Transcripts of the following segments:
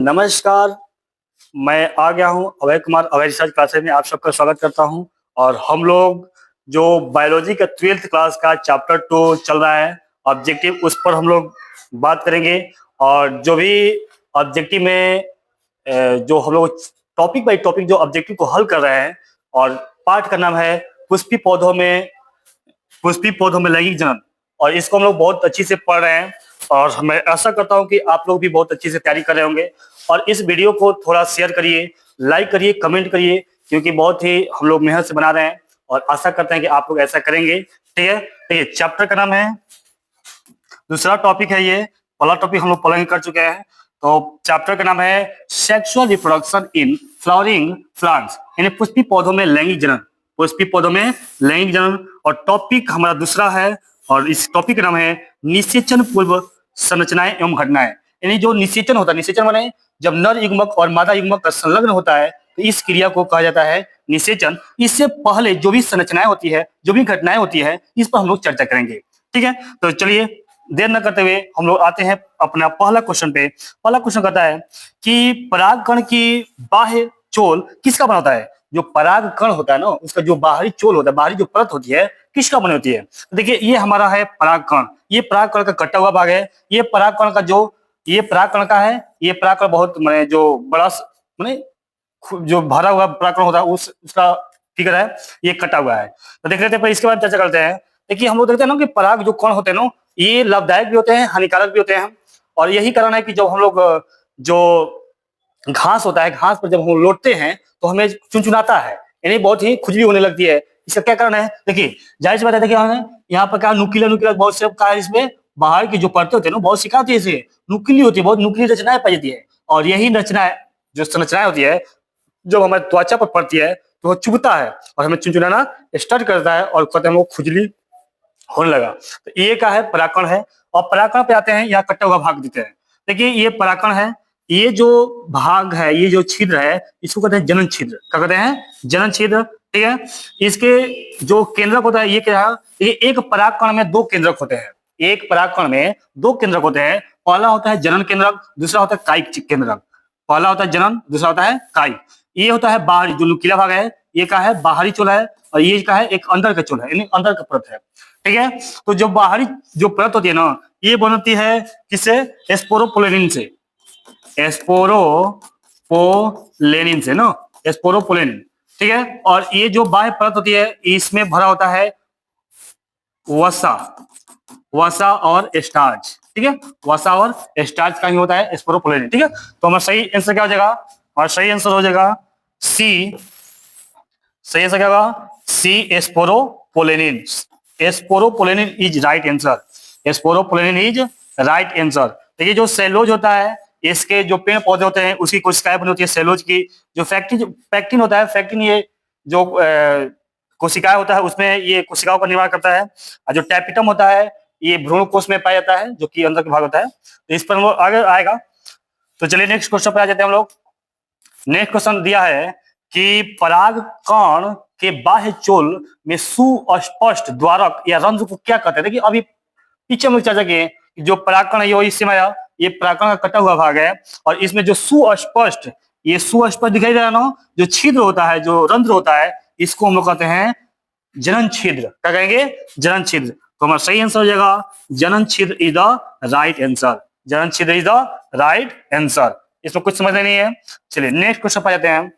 नमस्कार, मैं आ गया हूँ अभय कुमार अभय रिसर्च क्लासेस में आप सबका स्वागत करता हूँ। और हम लोग जो बायोलॉजी का 12th क्लास का चैप्टर 2 चल रहा है ऑब्जेक्टिव, उस पर हम लोग बात करेंगे। और जो भी ऑब्जेक्टिव में जो हम लोग टॉपिक बाई टॉपिक जो ऑब्जेक्टिव को हल कर रहे हैं, और पाठ का नाम है पुष्पी पौधों में लैंगिक जनन। और इसको हम लोग बहुत अच्छी से पढ़ रहे हैं और मैं आशा करता हूं कि आप लोग भी बहुत अच्छी से तैयारी कर रहे होंगे। और इस वीडियो को थोड़ा शेयर करिए, लाइक करिए, कमेंट करिए, क्योंकि बहुत ही हम लोग मेहनत से बना रहे हैं और आशा करते हैं कि आप लोग ऐसा करेंगे। ठीक है, देखिए चैप्टर का नाम है, दूसरा टॉपिक है ये, पहला टॉपिक हम लोग पहले ही कर चुके हैं। तो चैप्टर का नाम है sexual reproduction in flowering plants, यानी पुष्पी पौधों में लैंगिक जनन। पुष्पी पौधों में लैंगिक जनन। और टॉपिक हमारा दूसरा है, और इस टॉपिक का नाम है निषेचन पूर्व संरचनाएं एवं घटनाएं। यानी जो निषेचन होता है, निषेचन माने जब नर युग्मक और मादा युग्मक का संलग्न होता है तो इस क्रिया को कहा जाता है निषेचन। इससे पहले जो भी संरचनाएं होती है, जो भी घटनाएं होती है, इस पर हम लोग चर्चा करेंगे। ठीक है, तो चलिए देर न करते हुए हम लोग आते हैं अपना पहला क्वेश्चन पे। पहला क्वेश्चन कहता है कि परागकण की बाह्य चोल किसका बना होता है। जो परागकण होता है ना, उसका जो बाहरी चोल होता है, बाहरी जो परत होती है, किसका बनी होती है। तो देखिए ये हमारा है परागकण, ये परागकण का कटा हुआ भाग है। ये परागकण का जो ये परागकण का है, ये परागकण बहुत माने जो बड़ा माने जो भरा हुआ परागकण होता है उसका फिगर है, ये कटा हुआ है। तो देख लेते हैं, इसके बाद चर्चा करते हैं। देखिए हम लोग देखते हैं ना कि पराग जो कण होते हैं ना, ये लाभदायक भी होते हैं, हानिकारक भी होते हैं। और यही कारण है कि जब हम लोग जो घास होता है, घास पर जब हम लौटते हैं तो हमें चुनचुनाता है, यानी बहुत ही खुजली होने लगती है। इसका क्या कारण है, देखिए जाहिर सी बात है। देखिए यहाँ पर क्या नुकीला नुकीला बहुत से का इसमें बाहर की जो परतें होती है ना, बहुत सिखाती है, इसे नुकीली होती है, बहुत नुकीली रचनाएं पाई जाती है। और यही रचनाएं, जो संरचनाएं होती है, जब हमारे त्वचा पर पड़ती है तो वो चुभता है और हमें चुनचुनाना स्टार्ट करता है और कहते हैं हमको खुजली होने लगा। तो ये क्या है, परागकण है। और परागकण पे आते हैं, यहाँ कटा हुआ भाग देते हैं। देखिए ये परागकण है, ये जो भाग है, ये जो छिद्र है, इसको कहते हैं जनन छिद्र। क्या कहते हैं, जनन छिद्र। ठीक है, इसके जो केंद्रक होता है, ये क्या है, ये एक परागकण में दो केंद्रक होते हैं। एक परागकण में दो केंद्रक होते हैं। पहला होता है जनन केंद्रक, दूसरा होता है कायिक केंद्रक। पहला होता है जनन, दूसरा होता है कायिक। ये होता है बाहरी, जो नुकीला भाग है, ये क्या है, बाहरी चोल है। और ये क्या है, एक अंदर का चोल है, यानी अंदर का परत है। ठीक है, तो जो बाहरी जो परत होती है ना, ये बनती है किससे, स्पोरोपोलेनिन से, स्पोरोपोलेनिन से ना, स्पोरोपोलेनिन। ठीक है, और ये जो बाह्य परत होती है, इसमें भरा होता है वसा, वसा और स्टार्च। ठीक है, वसा और स्टार्च का ही होता है स्पोरोपोलेनिन। ठीक है, तो हमारा सही आंसर क्या हो जाएगा, हमारा सही आंसर हो जाएगा सी। सही आंसर क्या होगा, C sporopollenin. Sporopollenin is right answer. Sporopollenin is right answer. देखिए जो सेलोज होता है, इसके जो पेड़ पौधे होते हैं, उसकी कोशिकाएं बनी होती है सेलोज की। जो पैक्टिन होता है, पैक्टिन ये जो कोशिकाएं होता है, उसमें ये कोशिकाओं का निर्माण करता है। और जो टैपिटम होता है, ये भ्रूण कोश में पाया जाता है, जो कि अंदर का भाग होता है। तो इस पर हम लोग आगे आएगा। तो चलिए नेक्स्ट क्वेश्चन पे आ जाते हैं हम लोग। नेक्स्ट क्वेश्चन दिया है कि परागकण के बाह्य चोल में सुस्पष्ट द्वारक या रंध्र को क्या कहते हैं। देखिए अभी पीछे हम लोग चर्चा किए, जो परागकण है, इस समय ये परागकण का कटा हुआ भाग है। और इसमें जो सुस्पष्ट, ये सुस्पष्ट दिखाई दे रहा है ना, जो छिद्र होता है, जो रंध्र होता है, इसको हम लोग कहते हैं जनन छिद्र। क्या कहेंगे, जनन छिद्र। तो हमारा सही आंसर हो जाएगा जनन छिद्र इज द राइट आंसर। जनन छिद्र इज द राइट आंसर। इसमें कुछ समझ नहीं है। चलिए नेक्स्ट क्वेश्चन पर जाते हैं।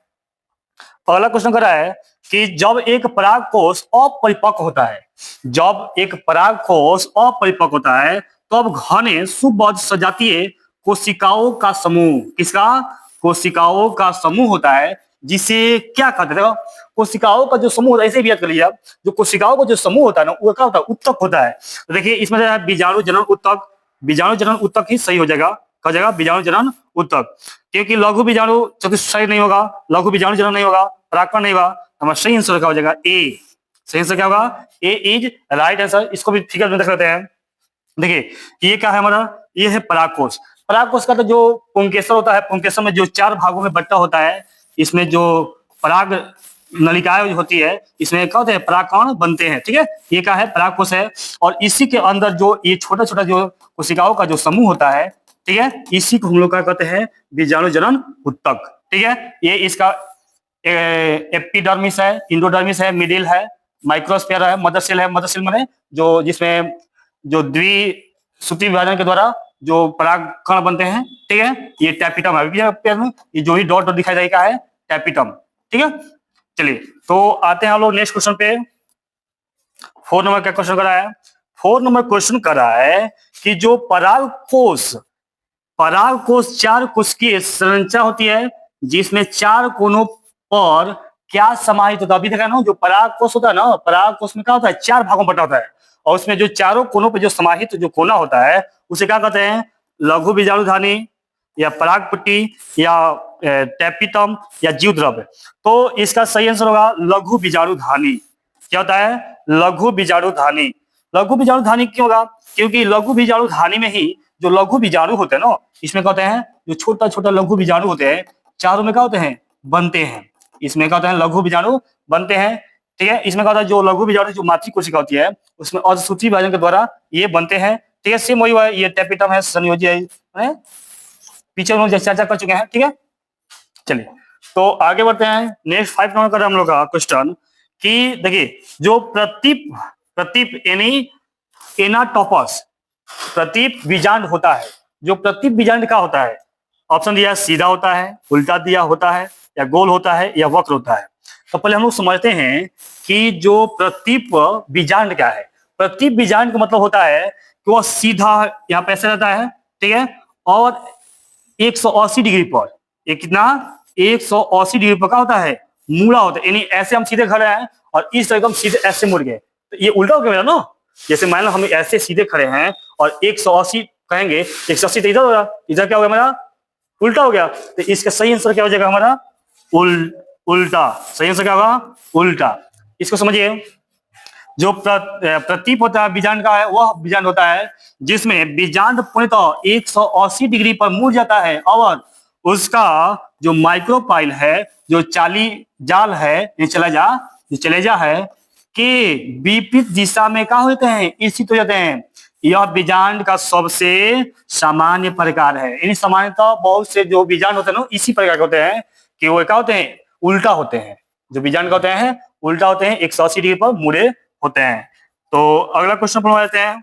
पहला क्वेश्चन कर रहा है कि जब एक परागकोश अपरिपक्व होता है, जब एक परागकोश अपरिपक्व होता है, तब घने सुबद्ध सजातीय कोशिकाओं का समूह, किसका, कोशिकाओं का समूह होता है, जिसे क्या कहते हैं। कोशिकाओं का जो समूह होता है, ऐसे भी याद कर लीजिए आप, जो कोशिकाओं का जो समूह होता है ना, वो क्या होता है, उत्तक होता है। तो देखिए इसमें बीजाणु जनन उत्तक, बीजाणु जनन उत्तक ही सही हो जाएगा। क्या जाएगा, बीजाणु जनन उत्तक। क्योंकि लघु बीजाणु चतुष्पाद नहीं होगा, लघु बीजाणु जनन नहीं होगा, परागकण नहीं होगा। हमारा सही आंसर क्या हो जाएगा, ए। सही आंसर क्या होगा, ए इज राइट आंसर। इसको भी फिगर में देख लेते हैं। देखिए ये क्या है हमारा, ये है परागकोश। परागकोश का तो जो पुंकेसर होता है, पुंकेसर में जो 4 भागों में बंटा होता है, इसमें जो पराग नलिकाएं होती है, इसमें क्या होते हैं, परागकण बनते हैं। ठीक है, ये क्या है, परागकोश है। और इसी के अंदर जो ये छोटा छोटा जो कोशिकाओं का जो समूह होता है, ठीक है, इसी को हम लोग क्या कहते हैं, बीजाणु जनन ऊतक। ठीक है, ये इसका एपिडर्मिस है, इंडोडर्मिस है, मिडिल है, माइक्रोस्फीयर है, मदर सेल है। मदर सेल माने जो जिसमें जो द्विसूत्री विभाजन के द्वारा जो परागकण बनते हैं। ठीक है, ये टैपिटम है, ये जो ही डॉट दिखाई देगा है टैपिटम। ठीक है, चलिए तो आते हैं हम लोग नेक्स्ट क्वेश्चन पे। 4 नंबर का क्वेश्चन करा है। 4 नंबर क्वेश्चन करा है कि जो परागकोश 4 कोश की संरचना होती है, जिसमें 4 कोनों पर क्या समाहित होता है। अभी देखा ना, जो परागकोश होता है ना, परागकोश में क्या होता है, 4 भागों में बटा होता है, और उसमें जो चारों कोनों पर जो समाहित जो कोना होता है उसे क्या कहते हैं, लघु बीजाणुधानी या परागपट्टी या टैपिटम या जीवद्रव्य। तो इसका सही आंसर होगा लघु बीजाणुधानी। क्या होता है, लघु बीजाणुधानी। लघु बीजाणुधानी क्यों होगा, क्योंकि लघु बीजाणुधानी में ही जो लघु बीजाणु होते हैं ना, इसमें कहते हैं जो छोटा छोटा लघु बीजाणु होते हैं, चारों में क्या होते हैं, बनते हैं। इसमें क्या होता है, लघु बीजाणु बनते हैं। ठीक है, इसमें क्या होता है, जो लघु बीजाणु जो मातृ कोशिका होती है उसमें अर्धसूत्री विभाजन के द्वारा ये बनते हैं। ठीक है, सेम वही हुआ है, ये टैपिटम है, संयोजी है, पीछे हम लोग चर्चा कर चुके हैं। ठीक है, चलिए तो आगे बढ़ते हैं। नेक्स्ट 5 नंबर का हम लोग का क्वेश्चन कि देखिए जो प्रतीप यानी एनाटोपस प्रतीप बीजांड होता है, जो प्रतीप बीजांड का होता है, ऑप्शन दिया सीधा होता है, उल्टा दिया होता है, या गोल होता है, या वक्र होता है। तो पहले हम लोग समझते हैं कि जो प्रतीप बीजांड क्या है। प्रतीप बीजांड का मतलब होता है कि वह सीधा यहाँ पे ऐसे रहता है। ठीक है, और 180 डिग्री पर, ये कितना, 180 डिग्री पर क्या होता है, मुड़ा होता है। यानी ऐसे हम सीधे खड़े हैं और इस तरह हम सीधे ऐसे मुड़ गए, तो ये उल्टा हो गया मेरा ना। जैसे मान लो हम ऐसे सीधे खड़े हैं और 180 कहेंगे, 180 तो इधर होगा, इधर क्या हो गया मेरा, उल्टा हो गया। तो इसका सही आंसर क्या हो जाएगा हमारा, उल्टा। सही आंसर क्या होगा, उल्टा। इसको समझिए, जो प्रतीप होता है बीजांड का है, वह बीजांड होता है जिसमें बीजांड पूर्णतः 180 डिग्री पर मुड़ जाता है और उसका जो माइक्रोपाइल है, जो चाली जाल है, ये चलेजा है कि विपरीत दिशा में क्या होते हैं, स्थित हो जाते हैं। यह बीजांड का सबसे सामान्य प्रकार है। यानी सामान्यतः बहुत से जो बीजांड होते हैं ना, इसी प्रकार के होते हैं कि वो क्या होते हैं, उल्टा होते हैं। जो बीजांड का होते हैं उल्टा होते हैं, 180 डिग्री पर मुड़े होते हैं। तो अगला क्वेश्चन पढ़वा लेते हैं।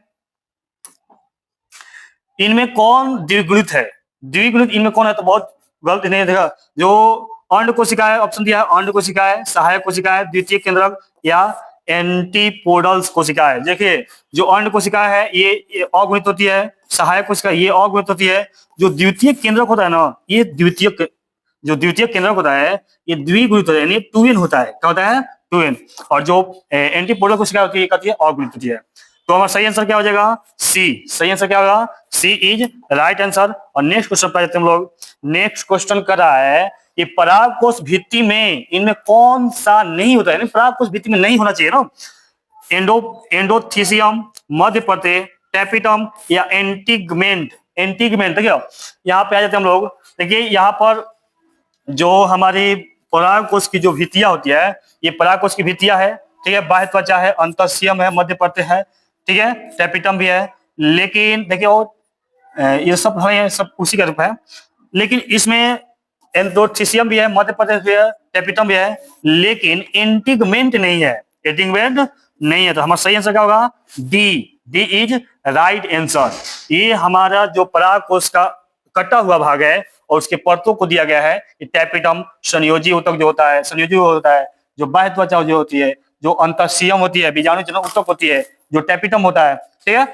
इनमें कौन द्विगुणित है, द्विगुणित इनमें कौन है, तो बहुत गलत नहीं देखा। जो अंड कोशिका है, ऑप्शन दिया है अंड कोशिका है, सहायक कोशिका है, द्वितीय केंद्रक या एंटीपोडल्स कोशिका है। देखिए जो अंड कोशिका है ये अगुणित होती है, सहायक कोशिका ये अगुणित होती है। जो द्वितीय केंद्रक होता है ना, ये द्वितीय केंद्रक होता है ये द्विगुणित होता है, यानी 2n होता है। क्या होता है, 2n। और जो एंटीपोडल कोशिका होती है ये कहती है अगुणित होती है। तो हमारा सही आंसर क्या हो जाएगा, सी। सही आंसर क्या होगा, सी इज राइट आंसर। और नेक्स्ट क्वेश्चन पर जाते हैं हम लोग। नेक्स्ट क्वेश्चन कर रहा है कि परागकोश भित्ति में इनमें कौन सा नहीं होता है, परागकोश भित्ति में नहीं होना चाहिए ना, एंडोथीसियम, मध्य प्रत्यय, टैपिटम या एंटीगमेंट। देखिए यहाँ पे आ जाते हैं हम लोग। देखिए यहाँ पर जो हमारी परागकोश की जो भित्तियां होती है, ये परागकोश की भित्तियां है। ठीक है, बाह्य त्वचा है, अंतःस्थियम है, मध्य प्रत्यय है, ठीक है, टैपिटम भी है। लेकिन देखिए और ये सब उसी का रूप है, लेकिन इसमें एंडोथीसियम भी है, मध्य प्रत्यय भी है, टैपिटम भी है, लेकिन एंटीगमेंट नहीं है। एंटीगमेंट नहीं है, तो हमारा सही आंसर क्या होगा, डी इज राइट आंसर। ये हमारा जो परागकोश का कटा हुआ भाग है और उसके परतों को दिया गया है, टैपिटम, संयोजी ऊतक जो होता है, संयोजी होता है, जो बाह्य त्वचा जो होती है, जो अंतःस्थियम होती है, बीजाणु जनन ऊतक होती है, जो टैपिटम होता है। ठीक है,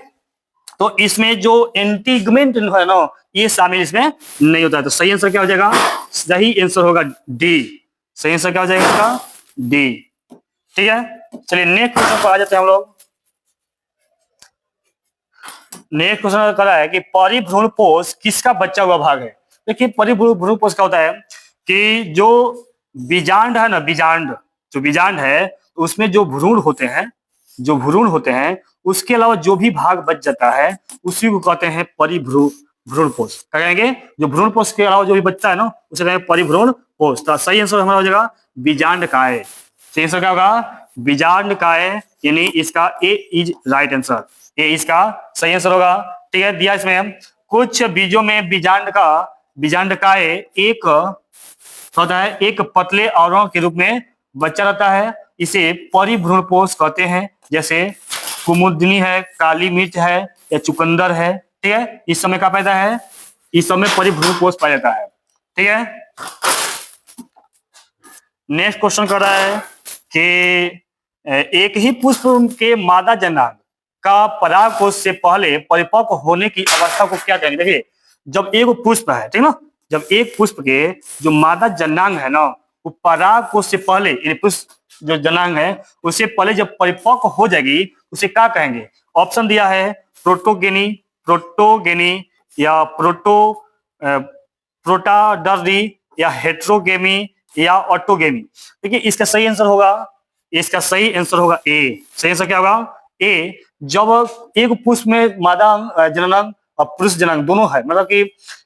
तो इसमें जो एंटीगमेंट है ना, ये शामिल इसमें नहीं होता है। तो सही आंसर क्या हो जाएगा, सही आंसर होगा डी। सही आंसर क्या हो जाएगा इसका, डी। ठीक है, चलिए नेक्स्ट क्वेश्चन पर आ जाते हैं हम लोग। नेक्स्ट क्वेश्चन करा है कि परिभ्रूणपोष किसका बच्चा हुआ भाग है। देखिए परिभ्रूणपोष क्या होता है कि जो बीजांड है ना, जो बीजांड है उसमें जो भ्रूण होते हैं, उसके अलावा जो भी भाग बच जाता है उसी को कहते हैं भ्रूणपोष। क्या कहेंगे, जो भ्रूणपोष के अलावा जो भी बचता है ना उसे कहेंगे परिभ्रूणपोष। तो सही आंसर हमारा हो जाएगा बीजांडकाय। सही आंसर क्या होगा, बीजांडकाय, यानी इसका ए इज राइट आंसर, ये इसका सही आंसर होगा। ठीक है, दिया इसमें कुछ बीजों में बीजांडकाय एक होता है, एक पतले आवरण के रूप में बच्चा रहता है। इसे परिभ्रूणपोष कहते हैं। जैसे कुमुदनी है, काली मिर्च है या चुकंदर है, ठीक है, इस समय क्या पैदा है, इस समय परिभ्रूणपोष पाया जाता है। ठीक है, नेक्स्ट क्वेश्चन कर रहा है कि एक ही पुष्प के मादा जनांग का परागकोश से पहले परिपक्व होने की अवस्था को क्या कहेंगे। देखिए, जब एक पुष्प है, ठीक ना, जब एक पुष्प के जो मादा जनांग है ना, वो परागकोश से पहले, यानी पुष्प जो जनांग है उससे पहले जब परिपक्व हो जाएगी उसे क्या कहेंगे। ऑप्शन दिया है प्रोटोगेनी, प्रोटोगेनी या प्रोटाडर्डी या हेट्रोगेमी या ऑटोगेमी। देखिए, इसका सही आंसर होगा ए। सही आंसर क्या होगा, ए। जब एक पुष्प में मादा जननांग और पुरुष जनांग दोनों है, मतलब कि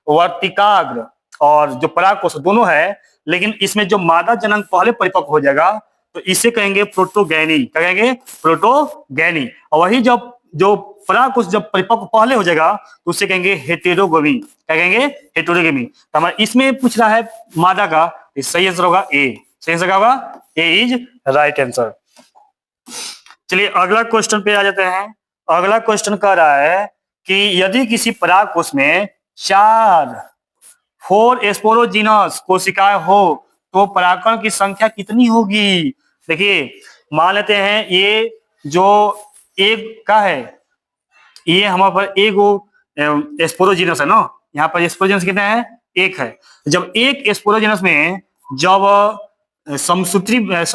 वर्तिकाग्र और जो परागकोश दोनों है, लेकिन इसमें जो मादा जनांग पहले परिपक्व हो जाएगा तो इसे कहेंगे प्रोटोगैनी। क्या कहेंगे, प्रोटोगैनी। और वही जब जो परागकोश जब परिपक्व पहले हो जाएगा तो उसे कहेंगे हेटेरोगेमी। क्या कहेंगे, हेटेरोगेमी। तो हमारा इसमें पूछ रहा है मादा का, सही आंसर होगा ए। सही आंसर क्या होगा, ए इज राइट आंसर। चलिए अगला क्वेश्चन पे आ जाते हैं। अगला क्वेश्चन कह रहा है कि यदि किसी परागकोश में 4 स्पोरोजीनस कोशिकाएं हो तो परागकण की संख्या कितनी होगी। देखिए, मान लेते हैं ये जो एक का है, ये हमारे पर एक स्पोरोजीनस है ना, यहाँ पर स्पोरोजीनस कितने हैं, एक है। जब एक स्पोरोजीनस में जब समसूत्री और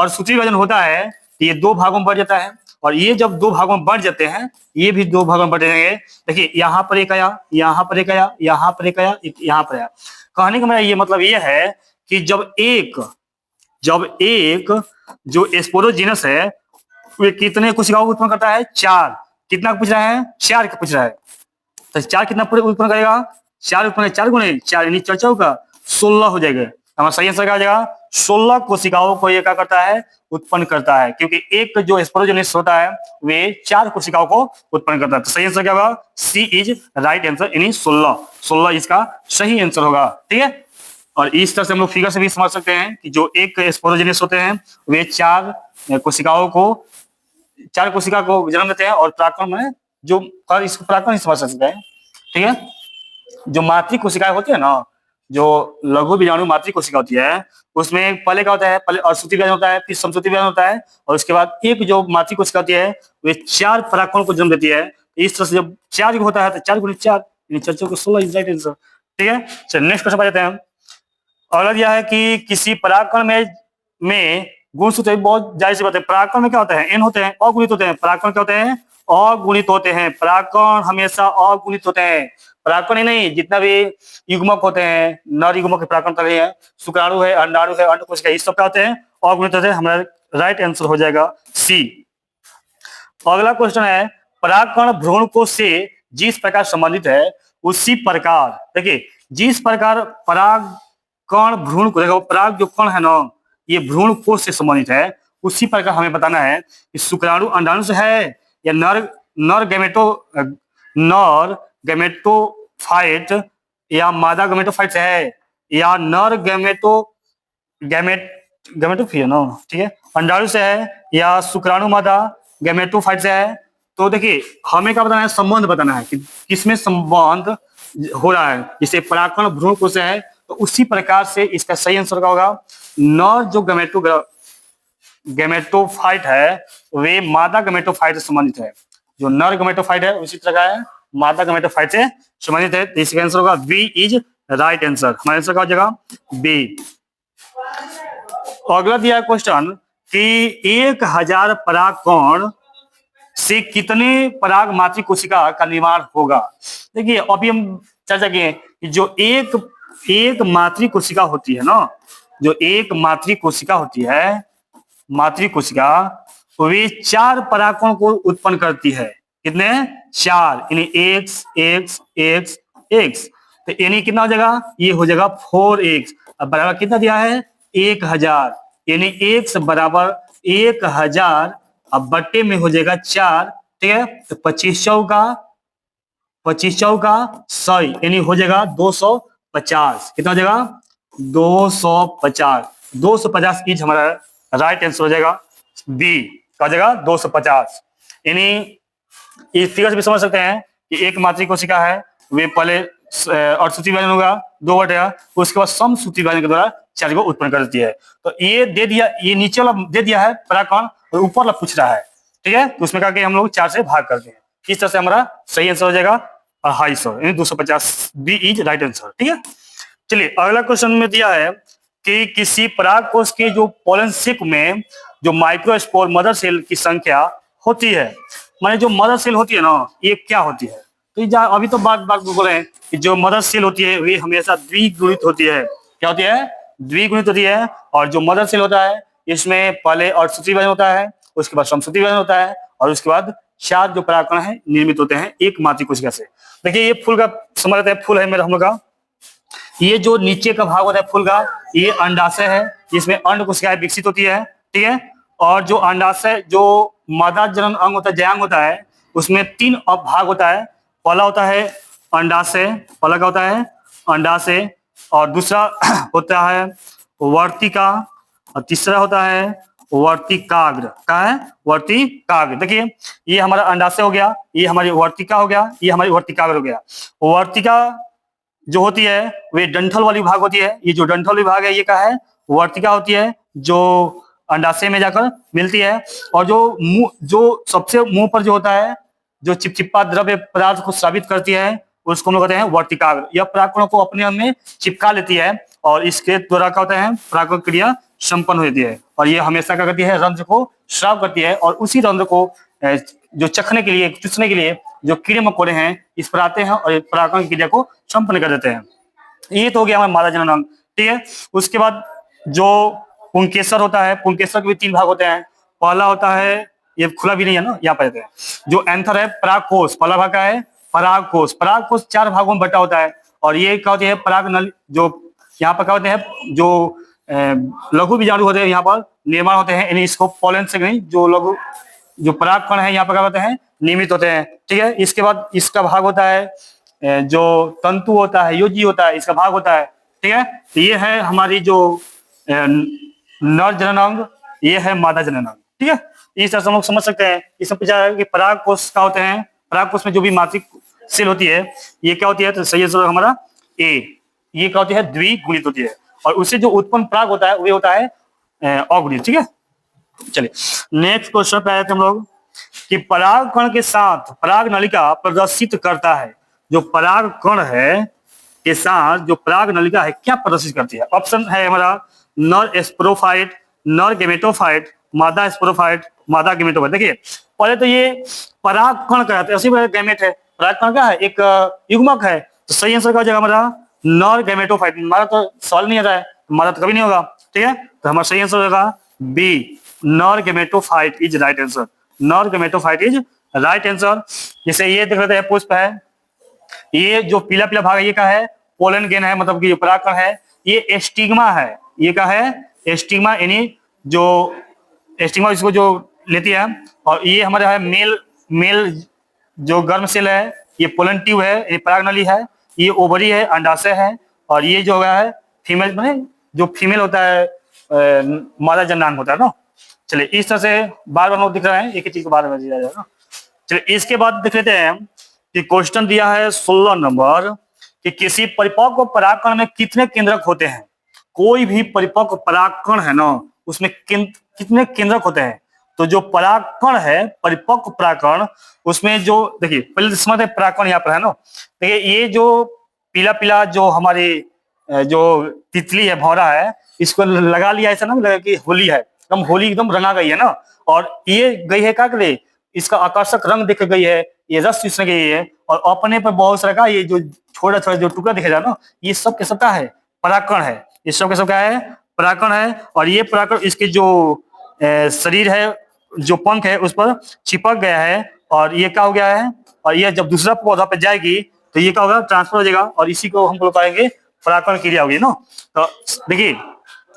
सूत्री विभाजन होता है तो ये 2 भागों में बढ़ जाता है, और ये जब 2 भागों में बढ़ जाते हैं, ये भी 2 भागों में बढ़ जाएंगे। देखिए, यहाँ पर एक आया, यहाँ पर एक आया, यहाँ पर एक आया, यहाँ पर आया। कहने का मेरा ये मतलब ये है कि जब एक जो स्पोरोजीनस है वे कितने कोशिकाओं को उत्पन्न करता है, 4। कितना पूछ रहा है, 4 का पूछ रहा है। तो 4 कितना उत्पन्न करेगा, 4 उत्पन्न, 4 गुणे 4 यानी 4 का 16 हो जाएगा। हमारा सही आंसर क्या हो जाएगा, 16 कोशिकाओं को ये क्या करता है, उत्पन्न करता है, क्योंकि एक जो स्पोरोजीनस होता है वे 4 कोशिकाओं को उत्पन्न करता है। तो सही आंसर क्या होगा, सी इज राइट आंसर, यानी 16 इसका सही आंसर होगा। ठीक है, और इस तरह से हम लोग फिगर से भी समझ सकते हैं कि जो एक स्पोरोजीनस होते हैं वे 4 कोशिका को जन्म देते हैं, और परागकण में जो इसको परागकण समझ सकते हैं। ठीक है, जो मातृ कोशिकाएं होती है ना, जो लघु बीजाणु मातृ कोशिका होती है, उसमें पहले क्या होता है, पहले असूत्री विभाजन होता है, फिर समसूत्री विभाजन होता है, और उसके बाद एक जो मातृ कोशिका होती है वे 4 परागकण को जन्म देती है। इस तरह से जब 4 होता है तो 4 गुणे 4 यानी 4 को 16 इज राइट आंसर। ठीक है, चलिए नेक्स्ट क्वेश्चन पर जाते हैं। अगला यह है कि किसी परागकण में गुणसूत्र, बहुत जाहिर सी बात है, परागकण में क्या होता है, एन होते हैं, अगुणित होते हैं। परागकण क्या होते हैं, अगुणित होते हैं। परागकण हमेशा अगुणित होते हैं। परागकण ही नहीं, जितना भी युग्मक होते हैं, नर युग्मक के परागकण तक है, शुक्राणु है, अंडाणु है, अंडकोशिका, ये सब क्या होते हैं, अगुणित होते हैं। हमारा राइट आंसर हो जाएगा सी। अगला क्वेश्चन है, परागकण भ्रूणकोश से जिस प्रकार संबंधित है उसी प्रकार, देखिए, जिस प्रकार परागकण भ्रूण को, देखो पराग जो कण है ना, ये भ्रूण कोश से संबंधित है, उसी प्रकार हमें बताना है कि शुक्राणु अंडाणु से है या नर गैमेटोफाइट या मादा गैमेटोफाइट से है, या नर गैमेटोफिया ना, ठीक है, अंडाणु से है, या शुक्राणु मादा गैमेटोफाइट से है। तो देखिए, हमें क्या बताना है, संबंध बताना है कि किसमें संबंध हो रहा है। जैसे परागकण भ्रूण कोश से है तो उसी प्रकार से इसका सही आंसर क्या होगा, नर जो गैमेटोफाइट है वे मादा गैमेटोफाइट से संबंधित है। जो नर गैमेटोफाइट है उसी तरह का है मादा गैमेटोफाइट से संबंधित है। तो इसका आंसर होगा बी इज राइट आंसर। हमारा आंसर क्या हो जाएगा, बी। अगला दिया है क्वेश्चन कि 1000 परागकण से कितने पराग मातृ कोशिका का निर्माण होगा। देखिए, अभी हम चर्चा किए कि जो एक मातृ कोशिका होती है ना, जो एक मातृ कोशिका होती है, मातृ कोशिका, वे 4 परागकण को उत्पन्न करती है। कितने, 4, यानी एक्स एक्स एक्स एक्स। तो यानी कितना हो जाएगा, ये हो जाएगा 4x। अब बराबर कितना दिया है, 1000, यानी x बराबर 1000, अब बट्टे में हो जाएगा 4। ठीक है, तो 25 चौका 25 चौका 100 यानी हो जाएगा 250। कितना हो जाएगा? 250। 250 इज हमारा राइट आंसर हो जाएगा बी का, हो जाएगा 250। यानी इस फिगर से भी समझ सकते हैं कि एक मात्रिक कोशिका है, वे पहले अर्धसूत्री विभाजन होगा, 2 बटेगा, उसके बाद समसूत्री विभाजन के द्वारा 4 को उत्पन्न कर देती है। तो ये दे दिया, ये नीचे वाला दे दिया है परागकण, और ऊपर वाला पूछ रहा है, ठीक है। तो उसमें कहा कि हम लोग 4 से भाग करते हैं। इस तरह से हमारा सही आंसर हो जाएगा 250 यानी 250। बी इज राइट आंसर, ठीक है। चलिए अगला क्वेश्चन में दिया है कि किसी पराग कोश के जो पोलन सिक में जो माइक्रोस्पोर मदर सेल की संख्या होती है, माने जो मदर सेल होती है ना, ये क्या होती है? तो ये अभी तो बात बोल रहे हैं कि जो मदर सेल होती है वे हमेशा द्विगुणित होती है। क्या होती है? द्विगुणित होती है। और जो मदर सेल होता है इसमें पहले अर्धसूत्री विभाजन होता है, उसके बाद समसूत्री विभाजन होता है, और उसके बाद 4 जो परागकण है निर्मित होते हैं एक मातृ कोशिका से। देखिए ये फूल का समझ लेते हैं, फूल है मेरा हम लोग का, ये जो नीचे का भाग होता है फूल का, ये अंडाशय है, इसमें अंड कोशिकाएं विकसित होती है, ठीक है। और जो अंडाशय जो मादा जनन अंग होता है, जयांग होता है, उसमें 3 भाग होता है। पहला होता है अंडाशय, पहला क्या होता है? अंडाशय। और दूसरा होता है वर्तिका, और तीसरा होता है वर्तिकाग्र। क्या है? वर्तिकाग्र। देखिए ये हमारा अंडाशय हो गया, ये हमारी वर्तिका हो गया, ये हमारी वर्तिकाग्र हो गया। वर्तिका जो होती है वे डंठल वाली विभाग होती है, ये जो डंठल विभाग है ये क्या है? वर्तिका होती है, जो अंडाशय में जाकर मिलती है। और जो मुंह, जो सबसे मुंह पर जो होता है, जो चिपचिपा द्रव्य पदार्थ को स्रावित करती है, उसको हम लोग कहते हैं वर्तिकाग्र। यह परागकणों को अपने में चिपका लेती है, और इसके द्वारा क्या होता है? परागकण क्रिया संपन्न हो जाती है। और ये हमेशा क्या करती है? रंध्र को स्राव करती है, और उसी रंध्र को जो चखने के लिए, चूसने के लिए जो कीड़े मकोड़े हैं इस पर आते हैं और परागकण की क्रिया को संपन्न कर देते हैं। ये तो हो गया हमारा मादा जनन अंग, ठीक है। उसके बाद जो पुंकेसर होता है, पुंकेसर के भी 3 भाग होते हैं। पहला होता है, ये खुला भी नहीं है ना, यहाँ पर हैं। जो एंथर है परागकोश, पहला भाग का है परागकोश। परागकोश 4 भागों में बटा होता है, और ये क्या होती है? पराग नल, जो यहाँ पर क्या होते हैं? जो लघु बीजाणु होते हैं यहाँ पर निर्माण होते हैं, यानी इसको पोलन से नहीं, जो लघु जो परागकण है यहाँ पर क्या होते हैं? नियमित होते हैं, ठीक है। इसके बाद इसका भाग होता है जो तंतु होता है, योजी होता है, इसका भाग होता है, ठीक है। तो ये है हमारी जो नर जनन अंग, ये है मादा जनन अंग, ठीक है। इस तरह से हम लोग समझ सकते हैं। इसमें पूछा है कि परागकोश क्या होते हैं? परागकोश में जो भी मातृक सेल होती है ये क्या होती है? तो सही आंसर हमारा ए, ये क्या होती है? द्विगुणित होती है। और उससे जो उत्पन्न पराग होता है वो होता है अगुणित, ठीक है। चलिए नेक्स्ट क्वेश्चन पे आए थे हम लोग कि पराग कण के साथ पराग नलिका प्रदर्शित करता है। जो पराग कण है के साथ जो पराग नलिका है क्या प्रदर्शित करती है? ऑप्शन है हमारा नर स्पोरोफाइट, नर गेमेटोफाइट, मादा स्पोरोफाइट, मादा गेमेटोफाइट। देखिए पहले तो ये पराग कण कहते हैं, गैमेट है, पराग कण क्या है? एक युग्मक है। तो सही आंसर क्या हो जाएगा हमारा? नर गेमेटोफाइट। मादा तो सवाल नहीं आता है, मादा तो कभी नहीं होगा, ठीक है। तो हमारा सही आंसर होगा बी, नर गेमेटोफाइट इज राइट आंसर। नर गेमेटोफाइट इज राइट आंसर। जैसे ये देख लेते हैं, पुष्प है, ये जो पीला पीला भाग है ये क्या है? पोलन ग्रेन है, मतलब कि जो परागकण है ये एस्टिग्मा है। ये क्या है? एस्टिग्मा, यानी जो एस्टिग्मा इसको जो लेती है। और ये हमारा है मेल जो गर्म सेल है, ये पोलन ट्यूब है, ये पराग नली है, ये ओवरी है, अंडाशय है। और ये जो है फीमेल, मैंने जो फीमेल होता है मादा जननांग होता है ना। चलिए इस तरह से बार बार लोग दिख रहे हैं, एक ही चीज को बार बार दिया जाएगा। चलिए इसके बाद देख लेते हैं कि क्वेश्चन दिया है 16 नंबर कि किसी परिपक्व परागकण में कितने केंद्रक होते हैं? कोई भी परिपक्व परागकण है ना, उसमें कितने केंद्रक होते हैं? तो जो परागकण है, परिपक्व परागकण, उसमें जो देखिए पहले समझते हैं परागकण यहाँ पर है ना। देखिए ये जो पीला पीला जो हमारी जो तितली है, भौरा है, इसको लगा लिया, ऐसा ना लगा कि होली है, एकदम होली एकदम रंगा गई है ना। और ये गई है क्या करे? इसका आकर्षक रंग दिख गई है, ये रस चूसने गई है, और अपने पर बहुत सारा का ये जो छोटा छोटा जो टुकड़ा दिखेगा ना, ये सब के सब का है? परागकण है। ये सब के सब क्या है? परागकण है। और ये परागकण इसके जो शरीर है, जो पंख है, उस पर चिपक गया है, और ये क्या हो गया है? और ये जब दूसरा पौधा पे जाएगी तो ये क्या होगा? ट्रांसफर हो जाएगा, और इसी को हम लोग पाएंगे परागकण क्रिया होगी ना। तो देखिए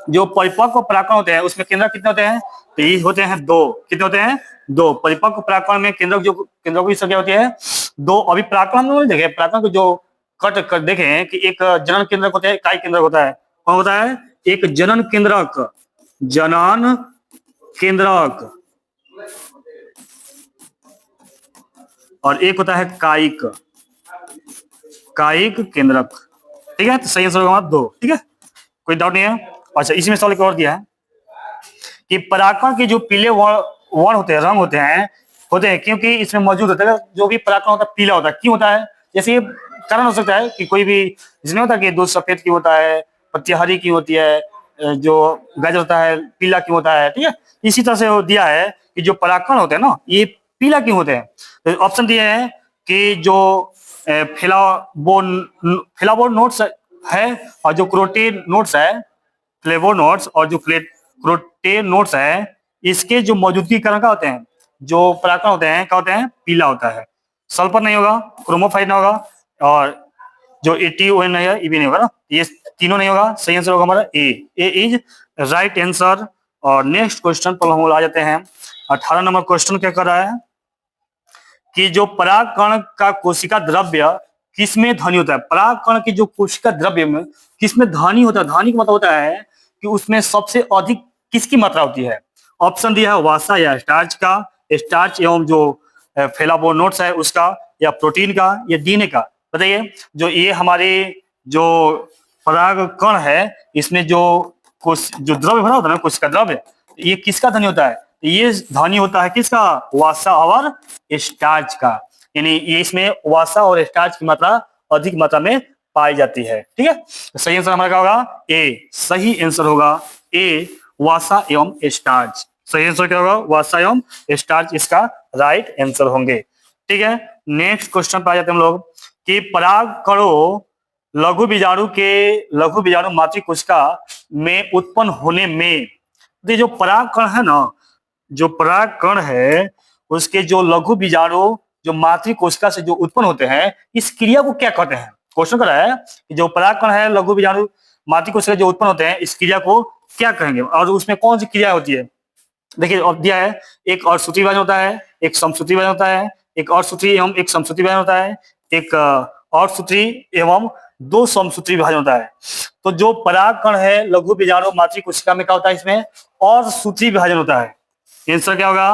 जो परिपक्व परागकण होते हैं उसमें केंद्रक कितने होते हैं? तो ये होते हैं 2। कितने होते हैं? 2। परिपक्व परागकण में केंद्रक की संख्या होती है दो अभी परागकण हम लोगों ने देखे, परागकण को जो कट कर देखे हैं कि एक जनन केंद्रक होता है, इकाई केंद्रक होता है। कौन होता है? एक जनन केंद्रक, जनन केंद्रक, और एक होता है कायिक, कायिक केंद्रक। ठीक है, तो सही आंसर होगा दो। ठीक है, कोई डाउट नहीं है। अच्छा, इसमें सवाल एक और दिया है कि परागकण के जो पीले वर्ण होते हैं, रंग होते हैं क्योंकि इसमें मौजूद होता है, जो भी परागकण होता है पीला होता है। क्यों होता है? जैसे ये कारण हो सकता है कि कोई भी इसमें होता है कि दूध सफेद क्यों होता है, पत्तियां हरी क्यों होती है, जो गाजर होता है पीला क्यों होता है। ठीक है, इसी तरह से वो दिया है कि जो परागकण होते हैं ना, ये पीला क्यों होते हैं। तो ऑप्शन दिए हैं कि जो फ्लावोनोड्स है, और जो क्रोटेनोड्स है, फ्लेवोनोड्स और जो क्रोटेनोड्स है, इसके जो मौजूदगी कारण क्या होते हैं, जो परागकण होते हैं क्या होते हैं, पीला होता है। सल्फर नहीं होगा, क्रोमोफाइट नहीं होगा, और जो एटीओएन है ये भी नहीं होगा ना, ये तीनों नहीं होगा। सही आंसर होगा हमारा ए इज राइट आंसर। और नेक्स्ट क्वेश्चन पर हम आ जाते हैं। 18 नंबर क्वेश्चन क्या कर रहा है कि जो परागकण का कोशिका द्रव्य किसमें धनी होता है। परागकण की जो कोशिका द्रव्य में किसमें धनी होता है, धनी का मतलब होता है कि उसमें सबसे अधिक किसकी मात्रा होती है। ऑप्शन दिया है वसा या स्टार्च का, स्टार्च एवं जो फ्लेवोनोड्स है उसका, या प्रोटीन का, या डीएनए का। बताइए, जो ये हमारे जो परागकण है इसमें जो द्रव्य भरा होता है ना, कोशिका द्रव्य, ये किसका धनी होता है? ये धनी होता है किसका? वसा और स्टार्च का। यानी ये इसमें वसा और स्टार्च की मात्रा अधिक मात्रा में पाई जाती है। ठीक है, तो सही आंसर हमारा क्या होगा? ए। सही आंसर होगा ए, वसा एवं स्टार्च। सही आंसर क्या होगा? वसा एवं स्टार्च इसका राइट आंसर होंगे। ठीक है, नेक्स्ट क्वेश्चन पे आ जाते हैं हम लोग कि परागकणों लघु बीजाणु मातृ कोशिका में उत्पन्न होने में, ये जो परागकण है ना, जो परागकण है उसके जो लघु बीजाणु जो मातृ कोशिका से जो उत्पन्न होते हैं, इस क्रिया को क्या कहते हैं। क्वेश्चन कर रहा है कि जो परागकण है लघु बीजाणु मातृ कोशिका जो उत्पन्न होते हैं, इस क्रिया को क्या कहेंगे और उसमें कौन सी क्रिया होती है। देखिए अब दिया है, एक अर्धसूत्री विभाजन होता है, एक समसूत्री विभाजन होता है, एक अर्धसूत्री एवं एक समसूत्री विभाजन होता है, एक अर्धसूत्री एवं दो समसूत्री विभाजन होता है। तो जो परागकण है लघु बीजाणु मातृ कोशिका में क्या होता है, इसमें अर्धसूत्री विभाजन होता है। आंसर क्या होगा?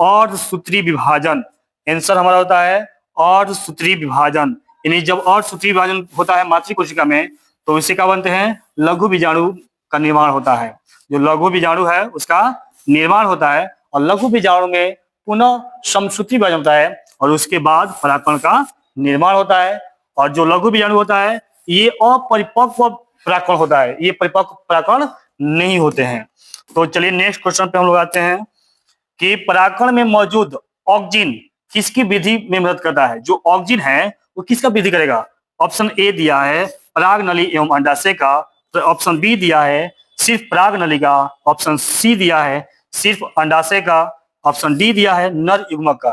अर्धसूत्री विभाजन। आंसर हमारा होता है अर्धसूत्री विभाजन। यानी जब अर्धसूत्री विभाजन होता है मातृ कोशिका में, तो इससे क्या बनते हैं? लघु बीजाणु का निर्माण होता है। जो लघु बीजाणु है उसका निर्माण होता है, और लघु बीजाणु में पुनः समसूत्री विभाजन होता है, और उसके बाद परागकण का निर्माण होता है। और जो लघु बीजाणु होता है ये अपरिपक्व परागकण होता है, ये परिपक्व परागकण नहीं होते हैं। तो चलिए नेक्स्ट क्वेश्चन पे हम लोग आते हैं कि परागकण में मौजूद ऑक्जिन किसकी वृद्धि में मदद करता है। जो ऑक्जिन है वो किसका वृद्धि करेगा। ऑप्शन ए दिया है पराग नली एवं अंडाशय का, तो ऑप्शन बी दिया है सिर्फ पराग नली का, ऑप्शन सी दिया है सिर्फ अंडाशय का, ऑप्शन डी दिया है नर युग्मक का।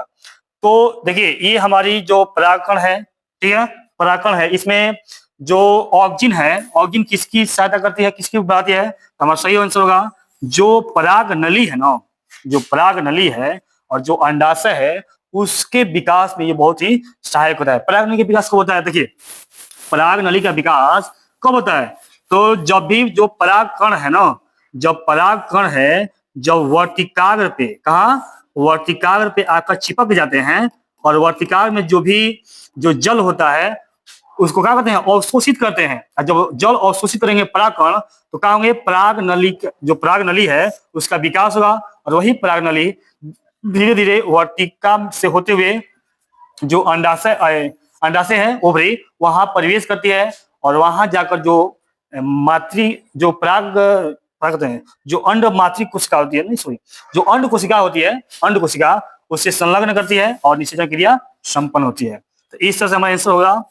तो देखिए ये हमारी जो परागकण है, ठीक है, परागकण है, इसमें जो ऑक्जिन है, ऑक्जिन किसकी सहायता करती है, किसकी बढ़ाती है। तो हमारा सही आंसर होगा जो पराग नली है ना, जो पराग नली है और जो अंडाशय है उसके विकास में ये बहुत ही सहायक होता है। पराग नली के विकास कब होता है? देखिए पराग नली का विकास कब होता है? तो जब भी जो परागकण है ना, जब परागकण है जब वर्तिकाग्र पे, कहा वर्तिकाग्र पे आकर चिपक जाते हैं, और वर्तिकाग्र में जो भी जो जल होता है उसको क्या करते हैं? अवशोषित करते हैं। और जब जल अवशोषित करेंगे परागकण, तो क्या होंगे? पराग नली, जो पराग नली है उसका विकास होगा, और वही पराग नली धीरे धीरे वर्तिका से होते हुए जो अंडाशय है ओवरी, वहां प्रवेश करती है, और वहां जाकर जो मातृ जो कहते हैं जो अंड मातृ कोशिका होती है, नहीं सॉरी, जो अंड कोशिका होती है, अंड कोशिका उससे संलग्न करती है और निषेचन क्रिया संपन्न होती है। तो इस तरह से हमारा आंसर होगा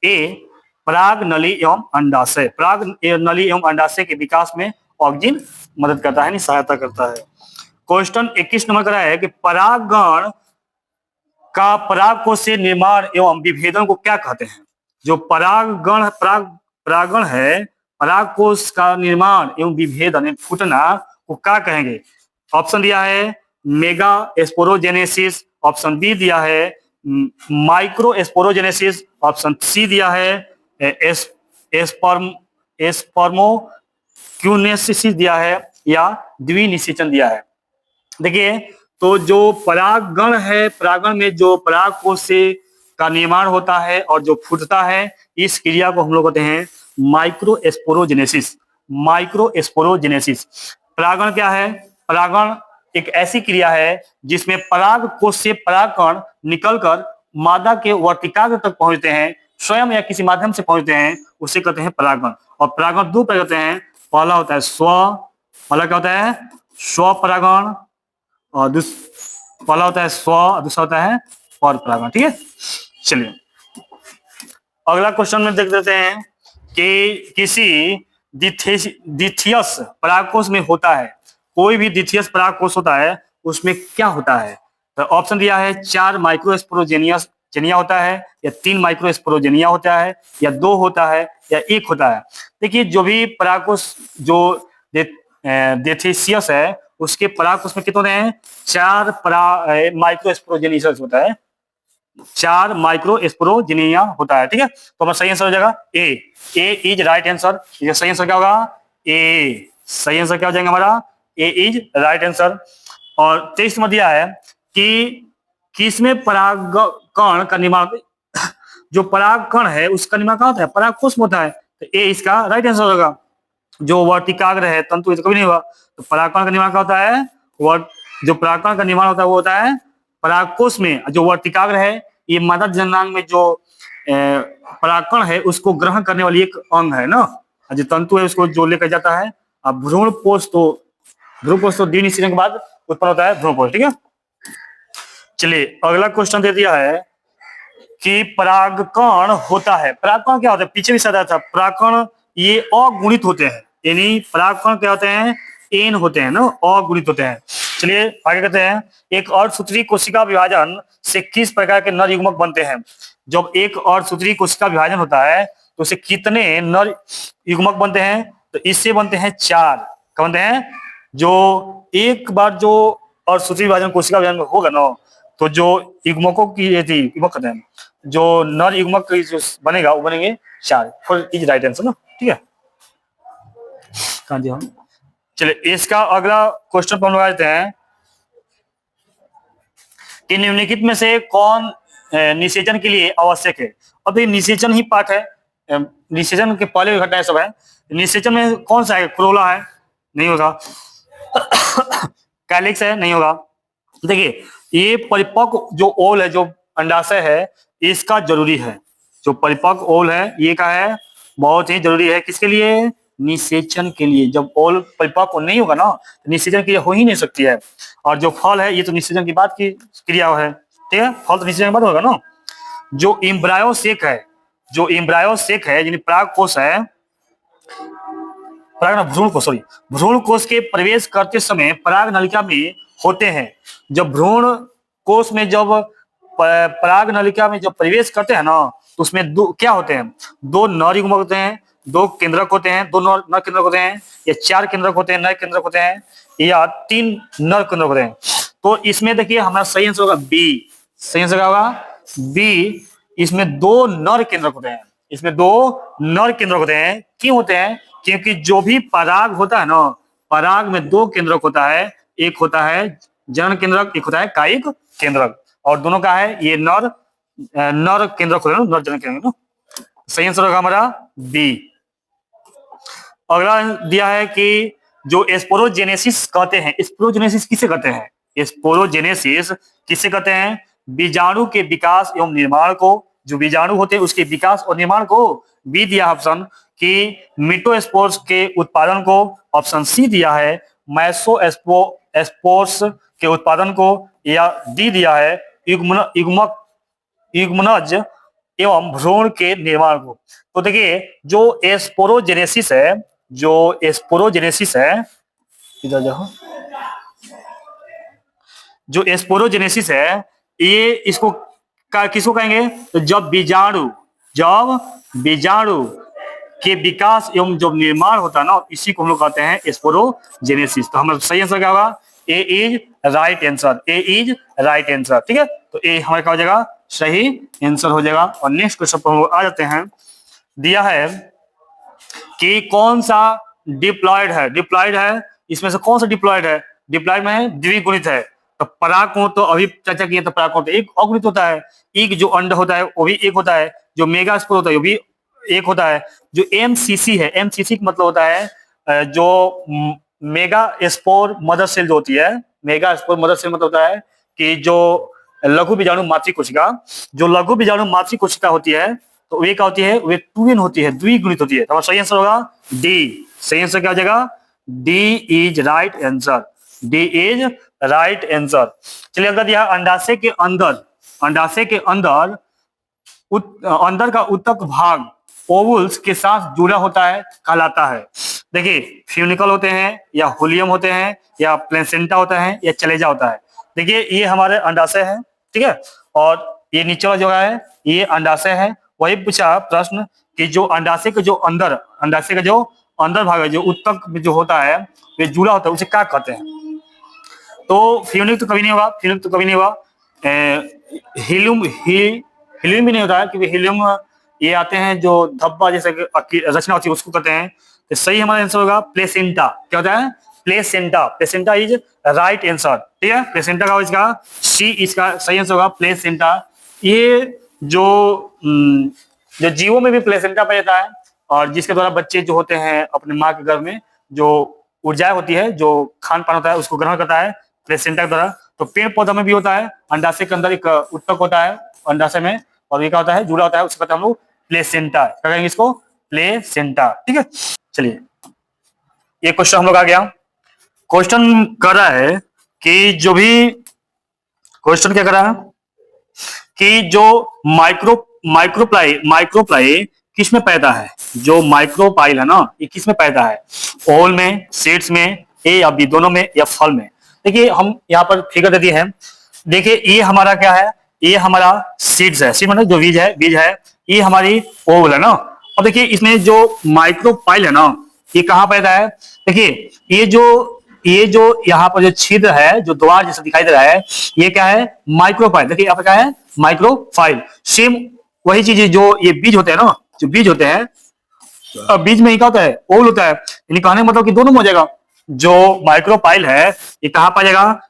ए, पराग नली एवं अंडाशय। पराग नली एवं अंडाशय के विकास में ऑक्जिन मदद करता है, सहायता करता है। क्वेश्चन 21 नंबर का है कि परागण का परागकोश से निर्माण एवं विभेदन को क्या कहते हैं। जो परागण है, परागकोश का निर्माण एवं विभेदन फूटना को क्या कहेंगे। ऑप्शन दिया है मेगा स्पोरोजेनेसिस, ऑप्शन बी दिया है माइक्रोस्पोरोजेनेसिस, ऑप्शन सी दिया है एस्पर्मोक्यूनेसिस दिया है, या द्विनिषेचन दिया है। देखिए, तो जो परागण है, परागण में जो परागकोश से का निर्माण होता है और जो फूटता है, इस क्रिया को हम लोग कहते हैं माइक्रोस्पोरोजेनेसिस। माइक्रोस्पोरोजेनेसिस। परागण क्या है? परागण एक ऐसी क्रिया है जिसमें परागकोश से परागकण निकलकर मादा के वर्तिकाग्र तक पहुंचते हैं, स्वयं या किसी माध्यम से पहुंचते हैं, उसे कहते हैं परागण। और परागण दो प्रकार होते हैं। पहला होता है पहला क्या होता है? स्वपरागण, और पहला होता है दूसरा होता है पर परागण। ठीक है, चलिए अगला क्वेश्चन में देख लेते हैं कि किसी द्वितीयक परागकोश में होता है, कोई भी द्वितीयक परागकोश होता है, उसमें क्या होता है? तो ऑप्शन दिया है 4 माइक्रोस्पोरोजेनिया होता है, या 3 माइक्रोस्पोरोजेनिया होता है, या 2 होता है, या 1 होता है। देखिए, जो भी परागकोश जो द्वितीयक है, उसके परागकोश में कितने हैं? 4 माइक्रोस्पोरोजेनियस होता है, 4 माइक्रोस्पोरोजेनिया होता है। ठीक है, तो हमारा सही आंसर हो जाएगा ए इज राइट आंसर। ये सही आंसर क्या होगा? ए। सही आंसर क्या हो जाएगा हमारा? ए इज राइट आंसर। और 23 में दिया है कि किसमें परागकण का निर्माण, जो परागकण है उसका निर्माण कहाँ होता है? परागकोश में होता है। तो ए इसका राइट आंसर होगा। जो वर्तिकाग्र है, तंतु, तो कभी नहीं हुआ। तो परागकण का निर्माण क्या होता है? जो परागकण का निर्माण होता है वो होता है परागकोश में। जो वर्तिकाग्र है, ये मादा जननांग में जो परागकण है उसको ग्रहण करने वाली एक अंग है ना, जो तंतु है उसको जो लेकर जाता है। अब भ्रूणपोष तो द्विनिषेचन के बाद उत्पन्न होता है भ्रूणपोष। ठीक है, चलिए अगला क्वेश्चन दे दिया है कि परागकण होता है। परागकण क्या होता है? पीछे भी सदा था, परागकण ये अगुणित होते हैं, यानी परागकण क्या होते हैं? एन होते हैं ना, अगुणित होते हैं। चलिए आगे कहते हैं, एक अर्धसूत्री कोशिका विभाजन से किस प्रकार के नर युग्मक बनते हैं? जब एक अर्धसूत्री कोशिका विभाजन होता है तो उसे कितने नर युग्मक बनते हैं? तो इससे बनते हैं 4। क्या बनते हैं? जो एक बार जो अर्धसूत्री विभाजन कोशिका विभाजन होगा ना, तो जो युग्मकों की युग्मक कहते हैं, जो नर युग्मक जो बनेगा वो बनेंगे 4। फुल इज राइट आंसर ना। ठीक है, कहाँ दिया हम? चलिए इसका अगला क्वेश्चन हम लगा देते हैं कि निम्नलिखित में से कौन निषेचन के लिए आवश्यक है? अब ये निषेचन ही पाठ है, निषेचन के पहले घटनाएं सब है। निषेचन में कौन सा है? क्रोला है, नहीं होगा। कैलिक्स है, नहीं होगा। देखिए, ये परिपक्व जो ओल है, जो अंडाशय है, इसका जरूरी है। जो परिपक्व ओल है ये का है, बहुत ही जरूरी है। किसके लिए? निषेचन के लिए। जब ओल परिपक्व नहीं होगा ना, तो निषेचन क्रिया हो ही नहीं सकती है। और जो फल है ये तो निषेचन की बात की क्रिया है। ठीक है, फल तो निषेचन के बाद होगा ना। जो एम्ब्रायोसेक है, यानी परागकोश है, भ्रूण कोश के प्रवेश करते समय पराग नलिका में होते हैं। जब भ्रूण कोश में जब पराग नलिका में जब प्रवेश करते हैं ना, तो उसमें क्या होते हैं? 2 नर युग्मक होते हैं, 2 केंद्रक होते हैं, 2 नर केंद्रक होते हैं, या 4 केंद्रक होते हैं, नर केंद्रक होते हैं, या 3 नर केंद्रक होते हैं। तो इसमें देखिए हमारा सही आंसर होगा बी। सही आंसर क्या होगा? बी। इसमें 2 नर केंद्रक होते हैं। इसमें 2 नर केंद्रक होते हैं। क्यों होते हैं? क्योंकि जो भी पराग होता है ना, पराग में 2 केंद्रक होता है। एक होता है जनन केंद्रक, एक होता है कायिक केंद्रक, और दोनों का है ये नर केंद्रक होता है ना, नर जनन केंद्रक ना। सही आंसर होगा हमारा बी। अगला दिया है कि जो स्पोरोजेनेसिस कहते हैं, स्पोरोजेनेसिस किसे कहते हैं? स्पोरोजेनेसिस किसे कहते हैं? बीजाणु के विकास एवं निर्माण को, जो बीजाणु होते हैं उसके विकास और निर्माण को। बी दिया ऑप्शन कि मिटोस्पोर्स के उत्पादन को। ऑप्शन सी दिया है मैसोस्पोर्स के उत्पादन को, या डी दिया है युग्मनज एवं भ्रूण के निर्माण को। तो देखिए, जो स्पोरोजेनेसिस है, इधर जाओ, जो स्पोरोजेनेसिस है ये इसको किसको कहेंगे? तो जब बीजाणु के विकास एवं जब निर्माण होता है ना, इसी को हम लोग कहते हैं स्पोरोजेनेसिस। तो हमारा सही आंसर क्या होगा? A is right answer. A is right answer. ठीक है, तो ए हमारा क्या हो जाएगा? सही आंसर हो जाएगा। और नेक्स्ट क्वेश्चन पर हम लोग आ जाते हैं। दिया है कि कौन सा डिप्लॉयड है, डिप्लॉयड है, इसमें से कौन सा डिप्लॉयड है? डिप्लॉयड में द्विगुणित है। तो पराग को तो अभी चर्चा किए, तो पराग को तो एक अगुणित होता है, एक जो अंड होता है वो भी एक होता है, जो मेगा स्पोर होता है वो भी एक होता है, जो एमसीसी है, एमसीसी का मतलब होता है जो मेगा स्पोर मदर सेल जो होती है, मेगा स्पोर मदर सेल मतलब होता है कि जो लघु बीजाणु मातृ कोशिका, जो लघु बीजाणु मातृ कोशिका होती है, तो वे क्या होती है? वे ट्विन होती है, द्विगुणित होती है। तो सही आंसर होगा डी। सही आंसर क्या हो जाएगा? D is right answer. D is right answer. चलिए अगला दिया अंडाशय के अंदर, अंडाशय के अंदर अंदर का उत्तक भाग ओवुल्स के साथ जुड़ा होता है, कहलाता है। देखिए फ्यूनिकल होते हैं, या होलियम होते हैं, या प्लेसेंटा होता है, या चलेजा होता है। देखिए ये हमारे अंडाशय है, ठीक है, और ये नीचे वाला जो है ये अंडाशय है। वही पूछा प्रश्न कि जो अंडाशय के जो अंदर, अंडाशय का जो अंदर भाग है, जो उत्तक में जो होता है, ये जुड़ा होता है, उसे क्या कहते हैं? तो फ्यूनिक तो कभी नहीं होगा, फ्यूनिक तो कभी नहीं होगा। हीलियम हीलियम भी नहीं होता है, क्योंकि हीलियम ये आते हैं जो धब्बा जैसे रचना होती है, उसको कहते हैं। तो सही हमारा आंसर होगा प्लेसेंटा। क्या होता है? Placenta. Placenta is right answer, ठीक है। प्लेसेंटा का इसका सी, इसका सही आंसर होगा प्लेसेंटा। ये जो जो जीवों में भी प्लेसेंटा पाया जाता है, और जिसके द्वारा बच्चे जो होते हैं अपने माँ के गर्भ में, जो ऊर्जा होती है, जो खान पान होता है, उसको ग्रहण करता है प्लेसेंटा के द्वारा। तो पेड़ पौधा में भी होता है, अंडाशय के अंदर एक उत्तक होता है अंडाशय में, और ये क्या होता है? जुड़ा होता है, उसको कहते हैं हम लोग प्लेसेंटा। क्या कहेंगे इसको? प्लेसेंटा, ठीक है। चलिए ये क्वेश्चन हम लोग आ गया। क्वेश्चन कर रहा है कि जो भी क्वेश्चन क्या कर रहा है कि जो माइक्रोप्लाई किस में पैदा है? जो माइक्रोपाइल है ना, ये किस में पैदा है? ओल में, सीड्स में, ए या बी, दोनों में, या फल में? देखिए हम यहाँ पर फिगर दे दिए हैं। देखिए ये हमारा क्या है? ये हमारा सीड्स है, सीड मतलब जो बीज है, बीज है। ये हमारी ओवल है ना। और देखिए इसमें जो माइक्रोपाइल है ना, ये कहाँ पैदा है? देखिए ये जो यहाँ पर जो छिद्र है, जो द्वार जैसा दिखाई दे रहा है, ये क्या है? माइक्रोपाइल। देखिए यहाँ पर क्या है? माइक्रोपाइल। सेम वही चीज जो ये बीज होते हैं ना, जो बीज होते हैं, बीज में ही क्या होता है? ओल होता है। यानी कहने मतलब कि दोनों में हो जाएगा। जो माइक्रोपाइल है ये कहाँ पाया जाएगा?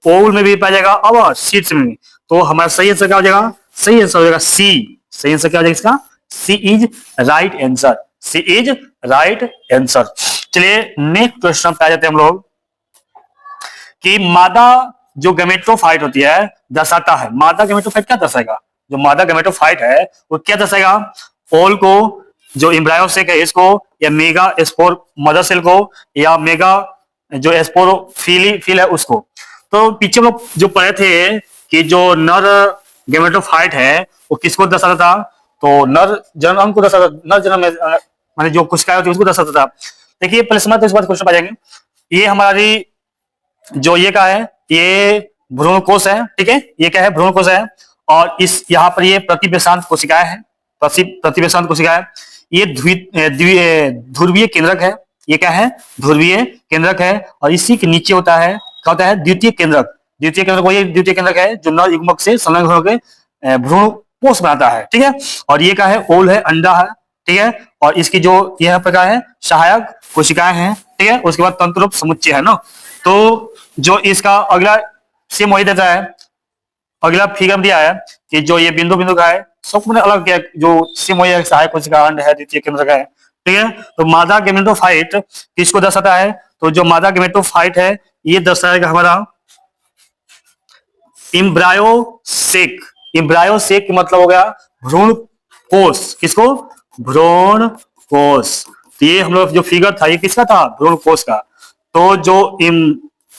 ओल में भी पाया जाएगा और सीड्स में भी। तो हमारा सही आंसर क्या हो जाएगा? सही आंसर हो जाएगा सी। सही आंसर क्या हो जाएगा इसका? C is right answer. C is right answer. चलिए नेक्स्ट क्वेश्चन पे आ जाते हैं हम लोग कि मादा जो गैमेटोफाइट होती है दर्शाता है। मादा गैमेटोफाइट क्या दर्शाएगा? जो मादा गैमेटोफाइट है वो क्या दर्शाएगा? ओल को, जो एम्ब्रायोसेक है इसको, या मेगा स्पोर मदर सेल को, या मेगा जो स्पोरोफिल है उसको। तो पीछे हम लोग जो पढ़े थे कि जो नर गैमेटोफाइट है वो किसको दर्शाता था? तो नर जनन अंग को दर्शाता, नर जनन में माने जो कोशिकाएं होती है उसको दर्शाता था। देखिए पहले समझते हैं, इसके बाद क्वेश्चन आ जाएंगे। ये हमारी जो ये क्या है? ये भ्रूणकोश है, ठीक है। ये क्या है? भ्रूणकोश है। और इस यहाँ पर ये प्रतिपेशांत कोशिकाएं हैं, प्रतिपेशांत कोशिकाएं। ये ध्रुवीय केंद्रक है। ये क्या है? ध्रुवीय केंद्रक है। और इसी के नीचे होता है, क्या होता है? द्वितीय केंद्रक। द्वितीय केंद्रक वही द्वितीय केंद्रक है जो नर युग्मक से संलग्न होकर भ्रूणकोश बनाता है, ठीक है। और ये क्या है? ओल है, अंडा है, ठीक है। और इसकी जो यह प्रकार है सहायक कोशिकाएं हैं, ठीक है। उसके बाद तंतुरूप समुच्चय है ना। तो जो इसका अगला सेम वही देता है, अगला फिगर दिया है कि जो ये बिंदु बिंदु का है सब मैंने अलग किया, जो सेम वही है, सहायक कोशिका, अंड है, द्वितीय केंद्र का है, ठीक है। तो मादा गैमेटोफाइट किसको दर्शाता है? तो जो मादा गैमेटोफाइट है ये दर्शाएगा हमारा इम्ब्रायोसेक। इम्ब्रायोसेक मतलब हो गया भ्रूण कोष। किसको? भ्रूण कोष। तो ये हम लोग जो फिगर था ये किसका था? भ्रूण कोष का। तो जो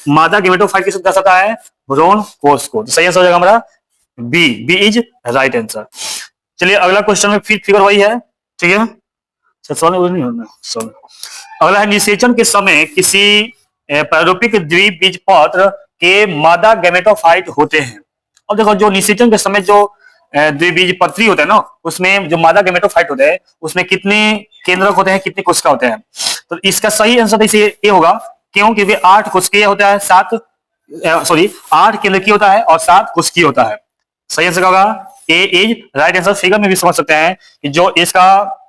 मादा गैमेटोफाइट किसको दर्शाता है? भ्रूण कोष को। तो सही आंसर हो जाएगा हमारा B. B is right answer. चलिए अगला क्वेश्चन में फिर फिगर वही है, ठीक है। अगला है निषेचन के समय किसी प्रारूपिक द्विबीजपत्र के मादा गैमेटोफाइट होते हैं। अब देखो जो निषेचन के समय जो द्विबीजपत्री होते हैं ना, उसमें जो मादा गैमेटोफाइट होते हैं उसमें कितने केंद्रक होते हैं, कितने कोशिका होते हैं? तो इसका सही आंसर इसे ये होगा। क्यों? क्योंकि 8 कोशिकीय होता है, 8 केंद्रकीय होता है और 7 कोशिकीय होता है। सही आंसर होगा A is right answer. Figure में भी समझ सकते हैं कि जो इसका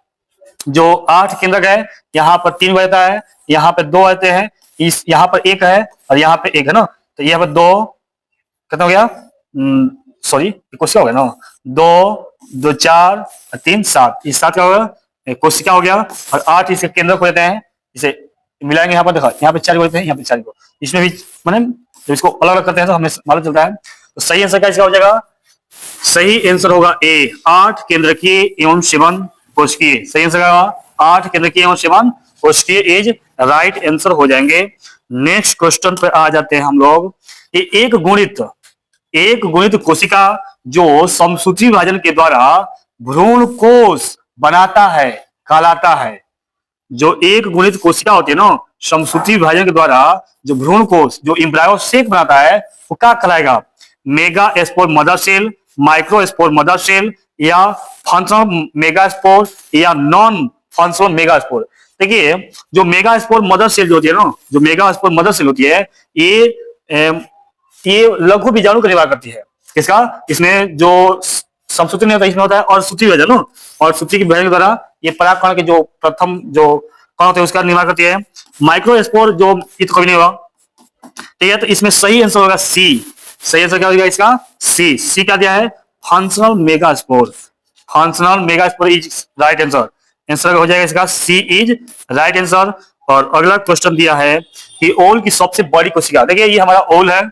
जो 8 केंद्रक है, यहाँ पर 3 रहता है, यहाँ पे 2 रहते हैं, इस यहाँ पर 1 है और यहाँ पे 1 है ना, तो यहाँ पर 2 कितना हो गया, सॉरी कोशिका हो गया ना, 2 2 4 3 7, इस 7 का होगा कोशिका हो गया, और 8 इसके केंद्रक हो जाते हैं। इसे मिलाएंगे, यहाँ पर देखो, यहाँ पे 4 होते हैं, यहाँ पे 4 को, इसमें भी मैंने जब इसको अलग अलग करते हैं तो हमें मालूम चलता है। तो सही आंसर क्या इसका हो जाएगा, सही आंसर होगा ए, 8 केंद्रकीय एवं 7 कोशिकीय। सही आंसर होगा 8 केंद्रकीय एवं 7 कोशिकीय इज राइट आंसर हो जाएंगे। नेक्स्ट क्वेश्चन पे आ जाते हैं हम लोग। एक गुणित कोशिका जो समसूत्री विभाजन के द्वारा भ्रूण कोश बनाता है कहलाता है। जो एक गुणित कोशिका होती है ना, समसूत्री विभाजन के द्वारा जो भ्रूण कोश जो एम्ब्रायो सेक बनाता है वो क्या कहलाएगा, megaspore mother cell, microspore mother cell, या फंक्शनल मेगा स्पोर, या नॉन फंक्शनल मेगा स्पोर। देखिए जो मेगा स्पोर मदर सेल जो होती है ना, जो मेगा स्पोर मदर सेल होती है, ये लघु बीजाणु का निर्माण करती है। किसका, इसमें जो समसूत्री नहीं होता इसमें होता है, और सूत्री विभाजन, और सूत्री की विभाजन के द्वारा ये परागकण के जो प्रथम जो कण होते हैं उसका निर्माण करती है। माइक्रो स्पोर जो ये तो कभी नहीं होगा, ठीक है, तो इसमें सही आंसर होगा सी। सही आंसर क्या होगा इसका, सी। सी क्या दिया है, functional mega spore. Functional mega spore is right answer. Answer हो जाएगा इसका सी इज राइट आंसर। और अगला क्वेश्चन दिया है कि ओल की सबसे बड़ी कोशिका। देखिए ये हमारा ओल है,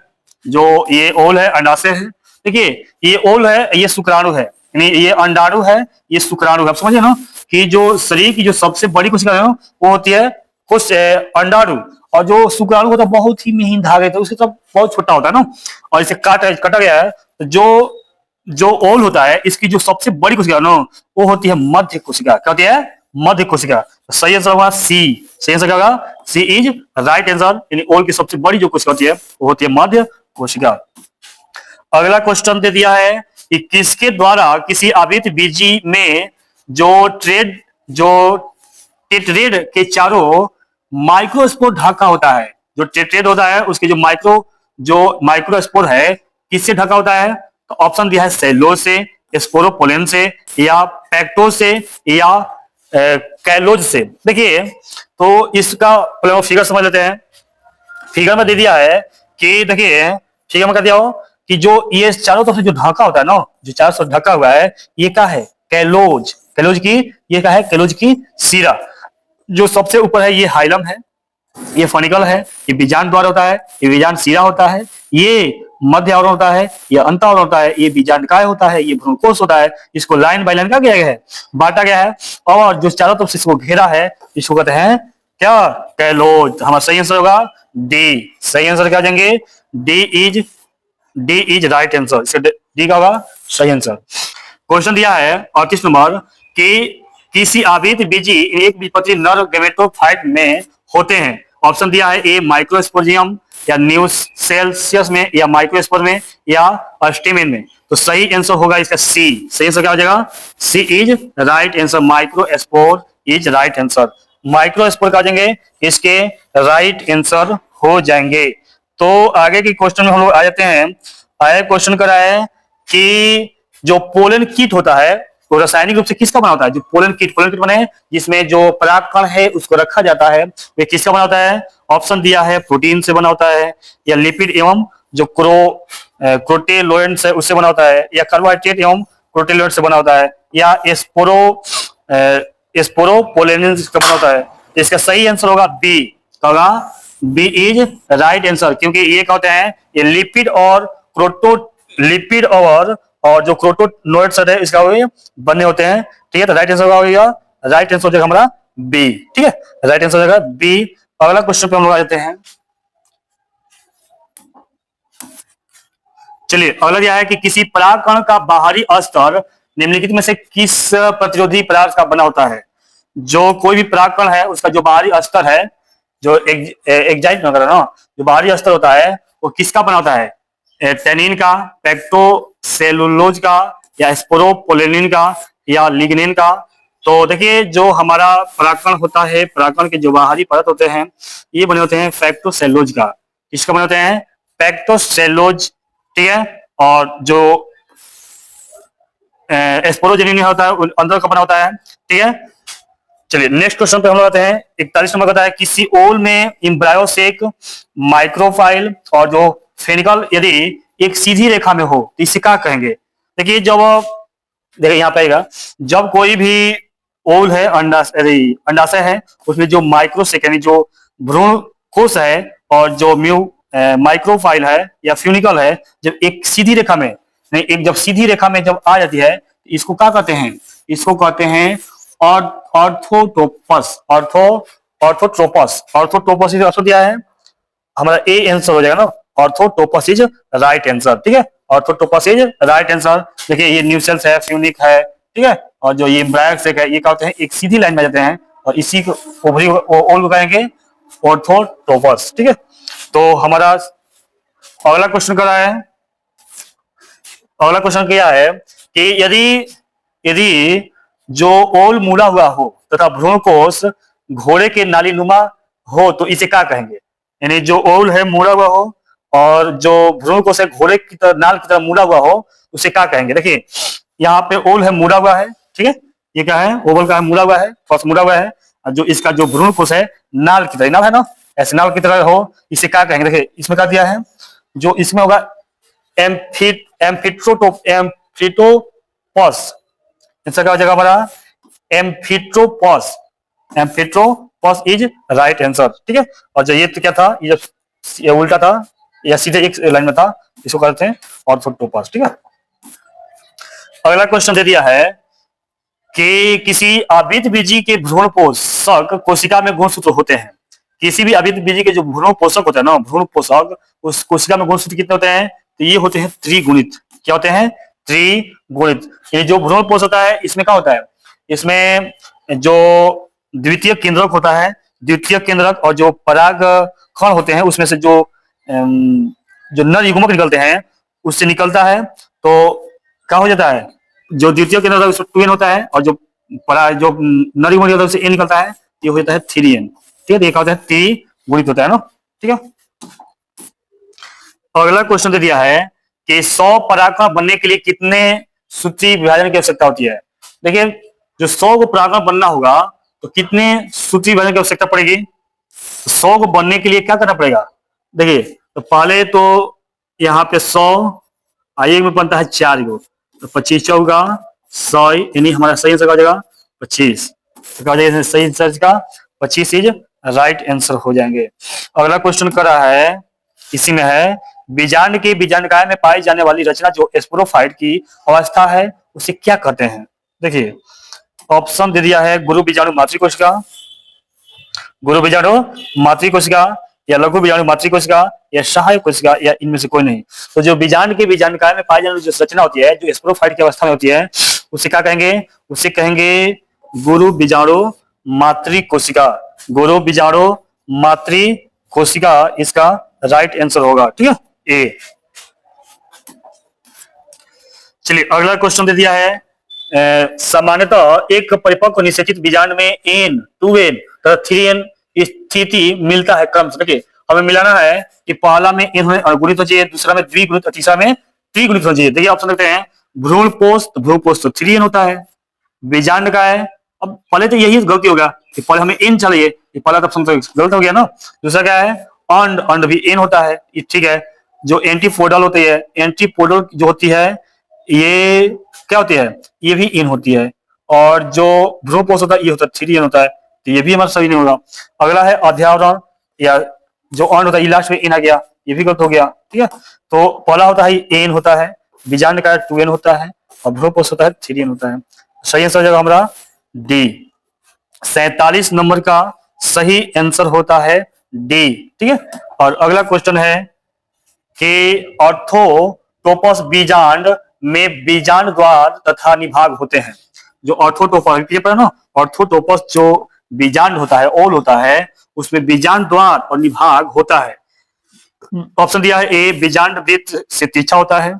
जो ये ओल है, अंडाशय है। देखिए ये ओल है, ये शुक्राणु है, यानी ये अंडाणु है, ये शुक्राणु है। आप समझे ना कि जो शरीर की जो सबसे बड़ी कोशिका है वो होती है कुछ अंडाणु, और जो शुक्राणु होता है बहुत ही महीन धागे, तो उससे सब बहुत छोटा होता है ना, और इसे काटा गया है। तो जो जो ओल होता है इसकी जो सबसे बड़ी कोशिका है ना वो होती है मध्य कोशिका। क्या होती है, मध्य कोशिका। तो सही आंसर होगा सी। सही आंसर क्या होगा, सी इज राइट आंसर। यानी ओल की सबसे बड़ी जो कोशिका होती है वो होती है मध्य कोशिका। अगला क्वेश्चन दे दिया है कि किसके द्वारा किसी आवृत्त बीजी में जो टेट्रेड के चारों माइक्रोस्पोर ढका होता है। जो टेट्रेड होता है उसके जो माइक्रोस्पोर है किससे ढका होता है, तो ऑप्शन दिया है सेलोज से, स्पोरोपोलेन से, या पैक्टो से, या कैलोज से। देखिए तो इसका फिगर समझ लेते हैं। फिगर में दे दिया है कि देखिए फिगर में क्या दिया हो कि जो ये चारों तरफ से जो ढका होता है ना, जो चारों तरफ ढका हुआ है, ये क्या है, कैलोज। कैलोज की ये क्या है, कैलोज की सीरा। जो सबसे ऊपर है ये हाइलम है, ये फनिकल है, ये बीजांड द्वार होता है, ये बीजांड सीरा होता है, ये मध्य आवरण होता है, ये अंत आवरण होता है, ये बीजांडकाय होता है, ये भ्रूणकोश होता है। इसको लाइन बाय लाइन क्या किया गया है, बांटा गया है, और जो चारों तरफ से इसको घेरा है इसको कहते हैं क्या, कैलोज। हमारा सही आंसर होगा डी। सही आंसर क्या जाएंगे, D is right answer. D का होगा सही आंसर। क्वेश्चन दिया है 38 नंबर कि किसी आवृत्त बीजी एक बीजपत्री नर गेमेटोफाइट में होते हैं। ऑप्शन दिया है ए माइक्रोस्पोरियम, या न्यूसेल्सियस में, या माइक्रोस्पोर में, या स्टेमेन में। तो सही आंसर होगा इसका सी। सही आंसर क्या हो जाएगा, C is right answer. Microspore is right answer. Microspore का जाएंगे इसके राइट आंसर हो जाएंगे। तो आगे की क्वेश्चन में हम लोग आ जाते हैं। आगे क्वेश्चन करा है कि जो पोलन कीट होता है वो रासायनिक रूप से किसका बना होता है। जो पोलन कीट बने जिसमें जो परागकण है उसको रखा जाता है, वे किसका बना होता है। ऑप्शन दिया है प्रोटीन से बना होता है, या लिपिड एवं जो क्रोटेलोइड से उससे बना होता है, या कार्बोहाइड्रेट एवं क्रोटेलोइड से बना होता है, या स्पोरोपोलेनिन का बना होता है। इसका सही आंसर होगा बी। होगा बी इज राइट आंसर, क्योंकि ये क्या होते हैं, ये लिपिड और जो क्रोटोनोइड है इसका बने होते हैं। ठीक है, तो राइट आंसर होगा, राइट आंसर हो जाएगा हमारा बी। ठीक है, राइट आंसर हो जाएगा बी। अगला क्वेश्चन पे हम लोग आ जाते हैं। चलिए अगला यह है कि किसी परागकण का बाहरी स्तर निम्नलिखित में से किस प्रतिरोधी पदार्थ का बना होता है। जो कोई भी परागकण है उसका जो बाहरी स्तर है, जो एग्जाइट ना, जो बाहरी स्तर होता है वो किसका बना होता है, टेनिन का, पैक्टोसेलुलोज का, या स्पोरोपोलेनिन का, या लिग्निन का। तो देखिए जो हमारा परागकण होता है, परागकण के जो बाहरी परत होते हैं ये बने होते हैं पैक्टोसेलुलोज का। किसका बने होते हैं, पैक्टोसेलुलोज। ठीक है, और जो स्पोरोजेनी होता है, अंदर का बना होता है, ठीक है। चलिए नेक्स्ट क्वेश्चन पे हम लोग आते हैं। 41 नंबर का है, किसी ओल में इम्ब्रायोसेक माइक्रोफाइल और जो फेनिकल यदि एक सीधी रेखा में हो तो इसे क्या कहेंगे। देखिए जब देखिए यहाँ पे आएगा, जब कोई भी ओल है, अंडाशय है, उसमें जो माइक्रोसेक यानी जो भ्रूण कोश है और जो माइक्रोफाइल है या फ्यूनिकल है, जब एक सीधी रेखा में नहीं, एक जब सीधी रेखा में जब आ जाती है, इसको क्या कहते हैं, इसको कहते हैं ऑर्थोटोपस। ऑर्थोटोपस इज दिया है, हमारा ए आंसर हो जाएगा ना, ऑर्थोटोपस इज राइट आंसर, ठीक है। ऑर्थोटोपस इज राइट आंसर। देखिए ये न्यूसेल्स है, फ्यूनिक है, ठीक है, और जो ये ब्रायोसेक है, ये क्या होते हैं, एक सीधी लाइन में जाते हैं और इसी को ओवरी ओल को कहेंगे ऑर्थोटोपस, ठीक है। तो हमारा अगला क्वेश्चन क्या है, अगला क्वेश्चन क्या है कि यदि यदि जो ओल मुड़ा हुआ हो तथा भ्रूणकोश घोड़े के नालीनुमा हो तो इसे क्या कहेंगे। यानी जो ओल है मुड़ा हुआ हो और जो भ्रूणकोश है घोड़े की तरह नाल की तरह मुड़ा हुआ हो, उसे क्या कहेंगे। देखिए यहाँ पे ओल है मुड़ा हुआ है, ठीक है, ये क्या है, ओवल का है, मुड़ा हुआ है, फर्स्ट मुड़ा हुआ है, और जो इसका जो भ्रूणकोश है नाल की तरह, नाल है ना, ऐसे नाल की तरह हो, इसे क्या कहेंगे। देखिए इसमें क्या दिया है, जो इसमें होगा एम्फिटोपस, इसका क्या हो जाएगा हमारा एम्फिट्रोपस। एम्फिट्रोपस इज राइट आंसर, ठीक है। और जो ये तो क्या था, ये उल्टा था या सीधे एक लाइन में था, इसको कहते हैं ऑर्थोटोपस, ठीक है। अगला क्वेश्चन दे दिया है कि किसी आवृत बीजी के भ्रूण पोषक कोशिका में गुणसूत्र होते हैं। किसी भी आवृत बीजी के जो भ्रूण पोषक होते हैं ना, भ्रूण पोषक, उस कोशिका में गुणसूत्र कितने होते हैं, तो ये होते हैं त्रिगुणित। क्या होते हैं, त्रिगुणित। ये जो भ्रूण पोषक होता है इसमें क्या होता है, इसमें जो द्वितीय केंद्रक होता है, द्वितीय केंद्रक और जो पराग कण होते हैं, उसमें से जो नर युग्मक निकलते हैं उससे निकलता है, तो क्या हो जाता है, जो द्वितीय केंद्रक उसमें 2n होता है और जो नर युग्मक निकलता है उससे n निकलता है, ये हो जाता है 3n, ठीक है। देखा होता है त्रिगुणित होता है ना, ठीक है। अगला क्वेश्चन दे दिया है कि 100 परागकण बनने के लिए कितने सूत्री विभाजन की आवश्यकता होती है। देखिए जो 100 को परागकण बनना होगा तो कितने सूत्री विभाजन की आवश्यकता पड़ेगी। 100 को बनने के लिए क्या करना पड़ेगा, देखिए तो पहले तो यहाँ पे 100 आइए में बनता है 4 गो, तो 25 चौका 100, यानी हमारा सही आंसर हो जाएगा 25, तो सही आंसर का 25 इज राइट आंसर हो जाएंगे। अगला क्वेश्चन कर रहा है, इसी में है, बीजांड के बीजांडकाय में पाई जाने वाली रचना जो स्पोरोफाइट की अवस्था है उसे क्या कहते हैं। देखिए ऑप्शन दे दिया है, गुरु बीजाणु मातृकोशिका, गुरु बीजाणु मातृकोशिका या लघु बीजाणु मातृकोशिका या सहायक कोशिका या इनमें से कोई नहीं। तो जो बीजांड के बीजांडकाय में पाई जाने वाली जो रचना होती है, जो स्पोरोफाइट की अवस्था में होती है, उसे क्या कहेंगे, उसे कहेंगे गुरु बीजाणु मातृकोशिका। गुरु बीजाणु मातृकोशिका इसका राइट आंसर होगा, ठीक है, ए। चलिए अगला क्वेश्चन दे दिया है, सामान्यतः एक परिपक्व निषेचित बीजांड में n 2n तथा 3n स्थिति मिलता है क्रम से। देखिए हमें मिलाना है कि पहला में n गुणित हो चाहिए, दूसरा में द्विगुणित, तीसरा में त्रिगुणित हो चाहिए। देखिए ऑप्शन देखते हैं, भ्रूण पोष, तो भ्रूण पोष तो 3n होता है, बीजांड का है, अब पहले तो यही गलती होगा कि पहले हमें n चाहिए, पहला तो ऑप्शन तो गलत हो गया ना। दूसरा क्या है, अंड, अंड भी n होता है, ठीक है। जो एंटीपोडल होती है, एंटीपोडल जो होती है ये क्या होती है, ये भी इन होती है, और जो भ्रूणपोष होता है ये होता है 3n होता है, तो ये भी हमारा सही नहीं होगा। अगला है अध्यावरण या जो अंड होता है, लास्ट में इन आ गया, ये भी गलत हो गया, ठीक है। तो पहला होता है एन होता है, बीजांड का 2n होता है और भ्रूणपोष होता है 3n होता है। सही आंसर हो जाएगा हमारा डी। 47 नंबर का सही आंसर होता है डी, ठीक है। और अगला क्वेश्चन है कि ऑर्थोटोपस बीजांड में बीजांड द्वार तथा निभाग होते हैं। जो ऑर्थोटोपस ना, ऑर्थोटोपस जो बीजांड होता है, ओल होता है, उसमें बीजांड द्वार और निभाग होता है। ऑप्शन दिया है, ए बीजांड वृत्त से तिरछा होता है,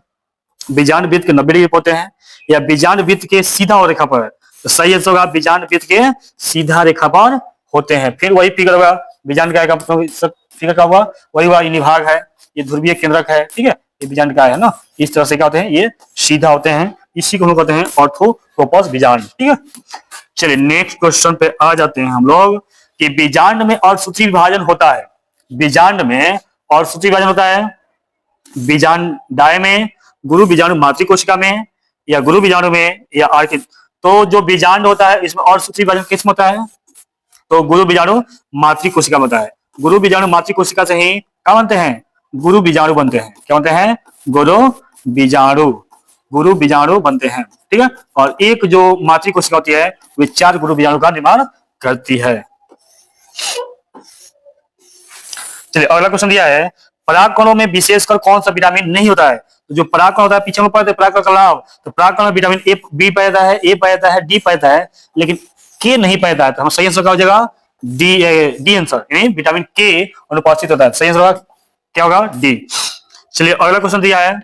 बीजांड वृत्त के 90 डिग्री होते हैं, या बीजांड वृत्त के सीधा और रेखा पर। तो सही आंसर होगा बीजांड वृत्त के सीधा रेखा पर होते हैं। फिर वही फिगर होगा, बीजांड का फिगर का हुआ वही हुआ, निभाग है, ये ध्रुवीय केंद्रक है, ठीक है, ये बीजांड का है ना। इस तरह से क्या होते हैं, ये सीधा होते हैं, इसी को हम लोग कहते हैं ऑर्थोट्रोपस बीजांड। ठीक है, चलिए नेक्स्ट क्वेश्चन पे आ जाते हैं हम लोग कि बीजांड में अर्धसूत्री विभाजन होता है। बीजांड में अर्धसूत्री विभाजन होता है बीजांडाए में, गुरु बीजाणु मातृ कोशिका में, या गुरु बीजाणु में, या आर्किड। तो जो बीजांड होता है इसमें अर्धसूत्री विभाजन किस में होता है? तो गुरु बीजाणु मातृ कोशिका में होता है। गुरु बीजाणु मातृ कोशिका से ही क्या बनते हैं? गुरु बीजाणु बनते हैं। क्या बनते हैं? गुरु बीजाणु बनते हैं। ठीक है, और एक जो मातृ कोशिका होती है वे 4 गुरु बीजाणु का निर्माण करती है। चलिए अगला क्वेश्चन दिया है, परागकणों में विशेषकर कौन सा विटामिन नहीं होता है? तो जो परागकण होता है पीछे में पढ़ते हैं परागकण का लाभ, तो परागकण में विटामिन ए बी पाया जाता है, ए पाया जाता है, डी पाया जाता है, लेकिन के नहीं पाया जाता है। तो हम सही आंसर क्या हो जाएगा? डी आंसर, यानी विटामिन के अनुपस्थित होता है। सही आंसर होगा क्या होगा? डी। चलिए अगला क्वेश्चन दिया है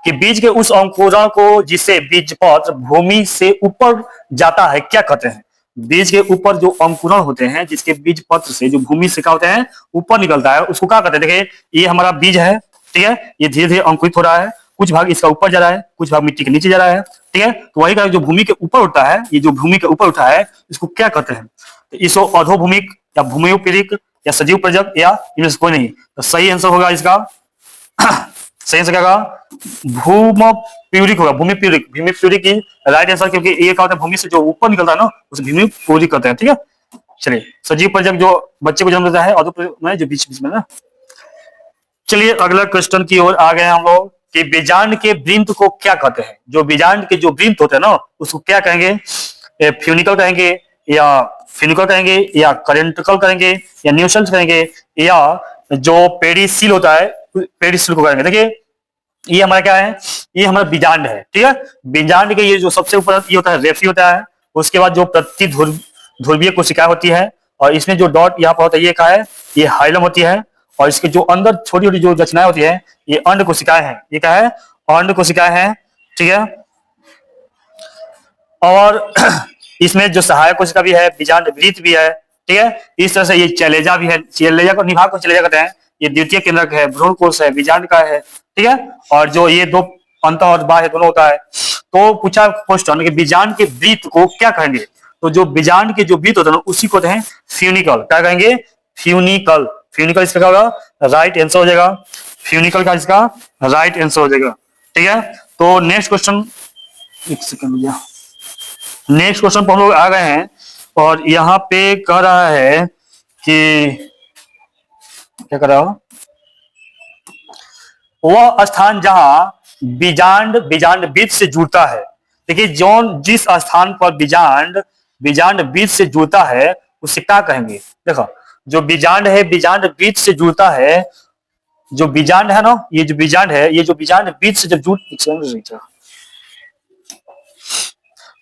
कि बीज के उस अंकुरण को जिससे बीजपत्र भूमि से ऊपर जाता है क्या कहते हैं? बीज के ऊपर जो अंकुरण होते हैं जिसके बीज पत्र से जो भूमि से क्या होते हैं ऊपर निकलता है उसको क्या कहते हैं? देखिए ये हमारा बीज है, ठीक है, ये धीरे धीरे अंकुरित हो रहा है, कुछ भाग इसका ऊपर जा रहा है, कुछ भाग मिट्टी के नीचे जा रहा है। ठीक है, तो वही का जो भूमि के ऊपर उठता है, ये जो भूमि के ऊपर उठा है इसको क्या कहते हैं? तो इसको अधोभूमिक या भूमियोपीड़िक या सजीव प्रजक या इनमें से कोई नहीं। तो सही आंसर होगा इसका सही आंसर क्या होगा? भूमप्यूरिक होगा, भूमिप्यूरिक। भूमिप्यूरिक की राइट आंसर, क्योंकि ये क्या होता है भूमि से जो ऊपर निकलता है ना उसे भूमिप्यूरिक कहते हैं। ठीक है, चलिए सजीव प्रजक जो बच्चे को जन्म देता है अधोप्रजक में जो बीच बीच में ना। चलिए अगला क्वेश्चन की ओर आ गए हम लोग कि बीजांड के वृंत को क्या कहते हैं? जो बीजांड के जो वृंत होते हैं ना उसको क्या कहेंगे? फ्यूनिकल कहेंगे, या फिनिकल कहेंगे, या करेंटिकल कहेंगे, या न्यूसेंस कहेंगे, या जो पेडिसिल होता है पेडिसिल को कहेंगे। देखिए ये हमारा क्या है? ये हमारा बीजांड है। ठीक है, बीजांड के ये जो सबसे ऊपर ये होता है रेफी होता है, उसके बाद जो प्रति ध्रुवीय कोशिका होती है, और इसमें जो डॉट यहाँ पर होता है ये क्या है? ये हाइलम होती है, और इसके जो अंदर छोटी छोटी जो रचनाएं होती है ये अंड कोशिकाएं हैं। ये क्या है? अंड कोशिकाएं हैं। ठीक है, और इसमें जो सहायक कोशिका भी है, बीजांड वृत्त भी है। ठीक है, इस तरह से ये चैलेजा भी है, चैलेजा को निभाग को चैलेजा कहते हैं। ये द्वितीय केंद्रक है, भ्रूण कोश है, बीजांड का है। ठीक है, और जो ये दो अंत और बाह्य दोनों होता है। तो पूछा क्वेश्चन कि बीजांड के वृत्त को क्या कहेंगे? तो जो बीजांड के जो वृत्त होता है ना उसी को कहते हैं फ्यूनिकल। क्या कहेंगे? फ्यूनिकल। फ्यूनिकल इसका क्या होगा? राइट आंसर हो जाएगा। फ्यूनिकल का इसका राइट आंसर हो जाएगा। ठीक है, तो नेक्स्ट क्वेश्चन, एक सेकंड भैया, नेक्स्ट क्वेश्चन पर हम लोग आ गए हैं, और यहाँ पे कह रहा है कि क्या कर रहा हो? वह स्थान जहां बीजांड वृत्त से जुड़ता है। देखिए जिस स्थान पर बीजांड वृत्त से जुड़ता है उसे क्या कहेंगे? देखो जो बीजांड है बीजांड वृत्त से जुड़ता है, जो बीजांड है ना ये जो बीजांड है ये जो बीजांड वृत्त से जब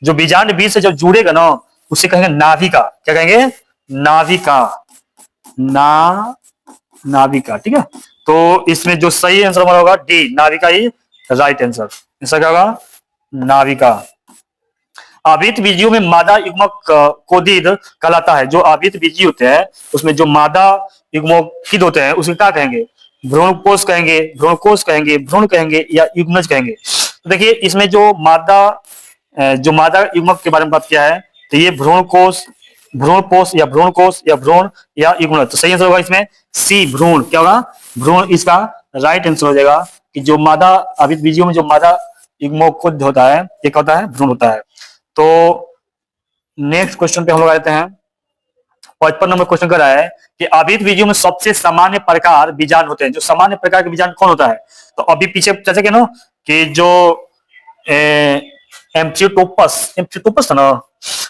जो बीजांड वृत्त से जब जुड़ेगा ना उसे कहेंगे नाभिका। क्या कहेंगे? नाभिका। नाभिका। ठीक है, तो इसमें जो सही आंसर हमारा होगा डी, नाभिका ही राइट आंसर। इसका क्या होगा? नाभिका। आवृत बीजियों में मादा युग्मक कोदिद कहलाता है। जो आवृत बीजी होते हैं उसमें जो मादा युग्मोकिद होते हैं उसको क्या कहेंगे? भ्रूणकोश कहेंगे, भ्रूणकोश कहेंगे, भ्रूण कहेंगे, या युग्मज कहेंगे। तो देखिए इसमें जो मादा युग्मक के बारे में बात किया है तो ये भ्रूणकोश, भ्रूणकोश या भ्रूणकोश या भ्रूण या युग्मज। तो सही आंसर होगा इसमें सी, भ्रूण। क्या होगा? भ्रूण इसका राइट आंसर हो जाएगा कि जो मादा आवृत बीजियों में जो मादा युग्मोकिद होता है ये क्या होता है? भ्रूण होता है। तो नेक्स्ट क्वेश्चन पे हम लोग आते हैं। 55 नंबर क्वेश्चन कर रहा है कि आवृत बीजियों में सबसे सामान्य प्रकार बीजांड होते हैं। जो सामान्य प्रकार के बीजांड कौन होता है? तो अभी पीछे चर्चा किया ना कि जो एम्फियोटोपस था ना।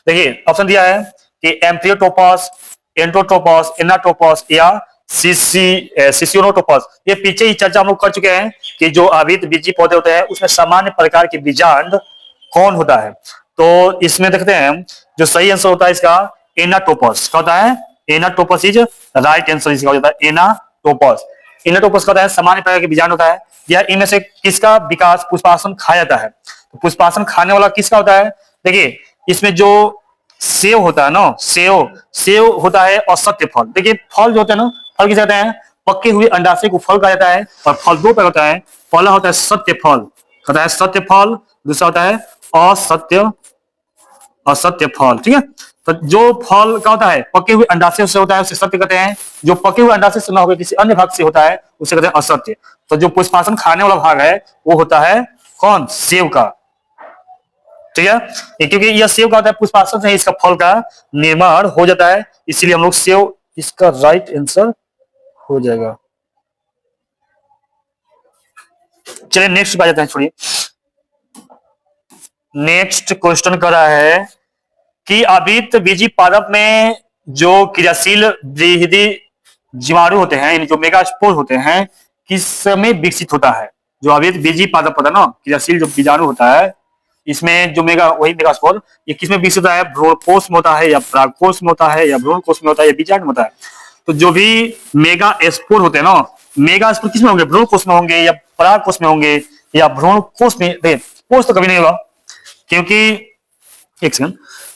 देखिए ऑप्शन दिया है कि एम्फियोटोपस, एंट्रोटोपस, एनाटोपस या सिसियोनोटोपस। ये पीछे ही चर्चा हम लोग कर चुके हैं कि जो आवृत बीजी पौधे होते हैं उसमें सामान्य प्रकार के बीजांड कौन होता है। तो इसमें देखते हैं जो सही आंसर होता है इसका एनाटोपस। क्या होता है? एनाटोपस इज राइट आंसर। इसका हो जाता है एनाटोपस। एनाटोपस का होता है सामान्य प्रकार के बीजांड होता है। यह इनमें से किसका विकास पुष्पासन खाया जाता है? तो पुष्पासन खाने वाला किसका होता है? देखिए इसमें जो सेव होता है ना, सेव होता है और सत्य फल। देखिए फल जो होता है ना, फल किसे कहते हैं? पके हुए अंडाशय को फल कहा जाता है। और फल दो प्रकार होता है, पहला होता है सत्य फल, होता है सत्य फल, दूसरा होता है असत्य, असत्य फल। ठीक है, तो जो फल क्या होता है पके हुए अंडाशय से होता है उसे सत्य कहते हैं, जो पके हुए अंडाशय से ना होकर किसी अन्य भाग से होता है उसे कहते हैं असत्य। तो जो पुष्पासन खाने वाला भाग है वो होता है कौन, सेव का। ठीक है, क्योंकि यह सेव का होता है, पुष्पासन से इसका फल का निर्माण हो जाता है, इसीलिए हम लोग सेव, इसका राइट आंसर हो जाएगा। चलिए नेक्स्ट बात जाते हैं, छोड़िए। नेक्स्ट क्वेश्चन कर रहा है कि आवृत्त बीजी पादप में जो क्रियाशील वृद्धि जीवाणु होते हैं, यानी जो मेगास्पोर होते हैं, किस में विकसित होता है। जो आवृत्त बीजी पादप होता है ना, क्रियाशील जो बीजाणु होता है, इसमें जो वही मेगास्पोर, ये किस में विकसित होता है, भ्रूणकोश में होता है या परागकोश में होता है या भ्रूणकोश में होता है या बीजाणु में होता है। तो जो भी मेगा स्पोर होते हैं ना, मेगा स्पोर किस में होंगे, भ्रूणकोश में होंगे या परागकोश में होंगे या भ्रूणकोश में, कोश तो कभी नहीं होगा, क्योंकि एक सेकंड,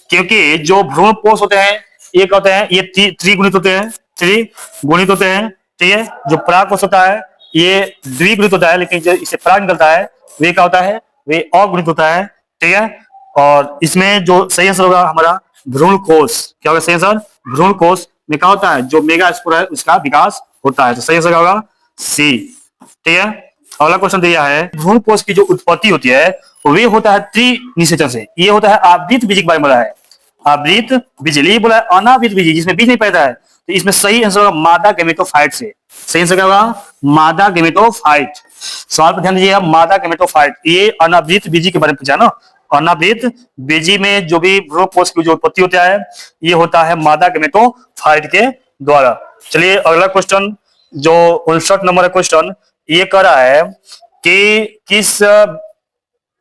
क्योंकि जो भ्रूणपोष होते हैं ये क्या होते हैं, ये त्रिगुणित होते हैं, त्रिगुणित होते हैं। ठीक है, जो परागकोश होता है ये द्विगुणित होता है, लेकिन जो इससे पराग निकलता है वे क्या होता है, वे अगुणित होता है। ठीक है, और इसमें जो सही आंसर होगा हमारा भ्रूणकोश, क्या होगा सही आंसर, भ्रूणकोश में क्या होता है, जो मेगा स्पोर है उसका विकास होता है। तो सही आंसर होगा सी। ठीक है, अगला क्वेश्चन दिया है, भ्रूणकोश की जो उत्पत्ति होती है वे होता है त्रिनिषेचन से। ये होता है आवृत्त बीज के बारे में बोला है, आवृत्त बीज, ये बोला है अनावृत्त बीज जिसमें बीज नहीं पैदा है। तो इसमें सही आंसर होगा मादा गेमेटोफाइट से। सही आंसर क्या होगा, मादा गेमेटोफाइट। सवाल पर ध्यान दीजिएगा, मादा गेमेटोफाइट, ये अनावृत्त बीजी के बारे में पूछा ना। अनावृत्त बीजी में जो भी भ्रूणकोश की जो उत्पत्ति होता है ये होता है मादा गेमेटोफाइट के द्वारा। चलिए अगला क्वेश्चन, जो 59 नंबर क्वेश्चन, ये कह रहा है कि किस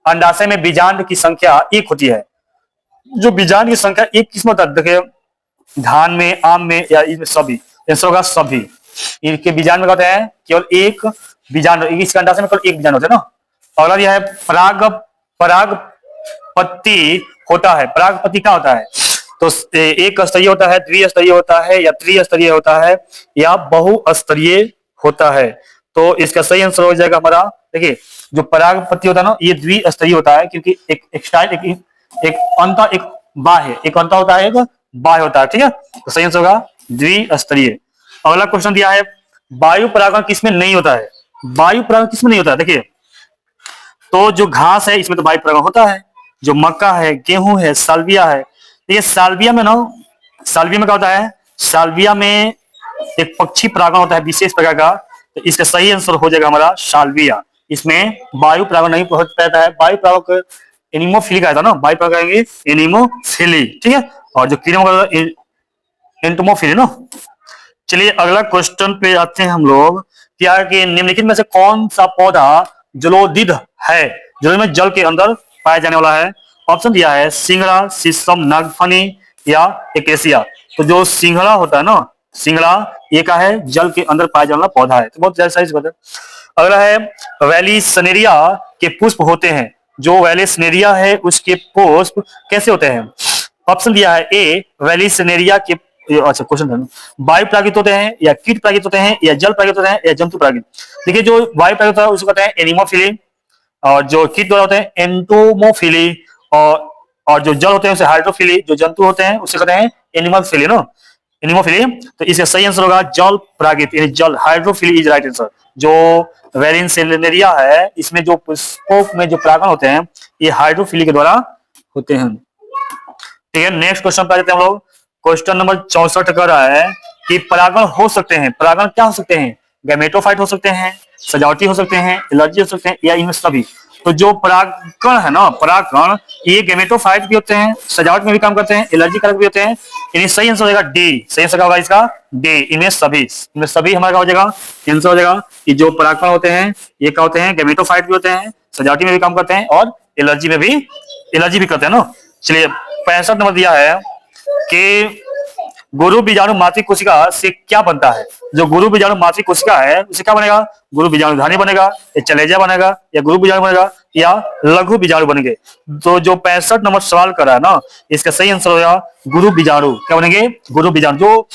अंडाशय में बीजांड की संख्या एक होती है। जो बीजांड की संख्या एक किस में होता है, देखिए धान में, आम में या इसमें सभी, आंसर होगा सभी। इनके बीजांड में कहते हैं केवल एक बीजांड, इस अंडाशय में केवल एक बीजांड होता है ना। अगला यह है परागपत्ति होता है, परागपत्ति क्या होता है, तो एक स्तरीय होता है, द्विस्तरीय होता है या त्रिस्तरीय होता है या बहुस्तरीय होता है। तो इसका सही आंसर हो जाएगा हमारा, देखिए जो परागपत्ति होता है ना ये द्विस्तरीय होता है, क्योंकि एक स्टाइल एक अंत एक बाह्य, एक अंत होता है एक बाह्य होता है। ठीक है, तो सही आंसर होगा द्विस्तरीय। अगला क्वेश्चन दिया है, वायु परागण किसमें नहीं होता है। वायु परागण किसमें नहीं होता है, देखिए तो जो घास है इसमें तो वायु परागण होता है, जो मक्का है, गेहूं है, साल्विया है। ये साल्विया में ना, साल्विया में क्या होता है, साल्विया में एक पक्षी परागण होता है विशेष प्रकार का। तो इसका सही आंसर हो जाएगा हमारा साल्विया। इसमें वायु परागण नहीं पैदा है, वायु परागण एनिमोफिली का था ना, वायु परागण एनिमोफिली। ठीक है, और जो कीड़े एंटोमोफिली ना। चलिए अगला क्वेश्चन पे आते हैं हम लोग, क्या कि निम्नलिखित में से कौन सा पौधा जलोदित है, जल में जल के अंदर पाया जाने वाला है। ऑप्शन दिया है सिंगड़ा, शीशम, नागफनी या एकेसिया। तो जो सिंगड़ा होता है ना, सिंगड़ा ये का है, जल के अंदर पाया जाने वाला पौधा है। तो बहुत ज्यादा साइज बता। अगला है वेलिसनेरिया के पुष्प होते हैं, जो वेलिसनेरिया है उसके पुष्प कैसे होते हैं। ऑप्शन दिया है ए वेलिसनेरिया के, अच्छा क्वेश्चन, वायु परागित होते हैं या कीट परागित होते हैं या जल परागित होते हैं या जंतु परागित। देखिए जो वायु परागित होता है उसको कहते हैं एनिमोफिली, और जो कीट द्वारा होते हैं एंटोमोफिली, और जो जल होते हैं उसे हाइड्रोफिली, जो जंतु होते हैं उसे कहते हैं एनिमलफिली ना, एनिमोफिली। तो इसका सही आंसर होगा जल परागित, यानी जल, हाइड्रोफिली इज राइट आंसर। जो वेलिसनेरिया है इसमें जो पुष्पों में जो परागण होते हैं ये हाइड्रोफिली के द्वारा होते हैं। ठीक है, नेक्स्ट क्वेश्चन पे आ जाते हैं हम लोग। क्वेश्चन नंबर 64 कर रहा है कि परागण हो सकते हैं, परागण क्या हो सकते हैं, गैमेटोफाइट हो सकते हैं, सजावटी हो सकते हैं, एलर्जी हो सकते हैं या इनमें सभी। तो जो परागण है ना, परागण ये गैमेटोफाइट भी होते हैं, सजावट में भी काम करते हैं, एलर्जी कारक भी होते हैं। यानी सही आंसर हो जाएगा डी। सही आंसर होगा इसका डी, इनमें सभी हमारा हो जाएगा, आंसर हो जाएगा कि जो परागण होते हैं ये क्या होते हैं, गैमेटोफाइट भी होते हैं, सजावटी में भी काम करते हैं और एलर्जी भी करते हैं ना। चलिए 65 नंबर दिया है कि गुरु बीजाणु मातृ कोशिका से क्या बनता है। जो गुरु बीजाणु मातृ कोशिका है उसे क्या बनेगा, गुरु बीजाणु धानी बनेगा या चलेजा बनेगा या गुरु बीजाणु बनेगा या लघु बीजाणु बनेंगे। तो जो 65 नंबर सवाल कर रहा है ना, इसका सही आंसर होगा गुरु बीजाणु। क्या बनेंगे, गुरु बीजाणु। जो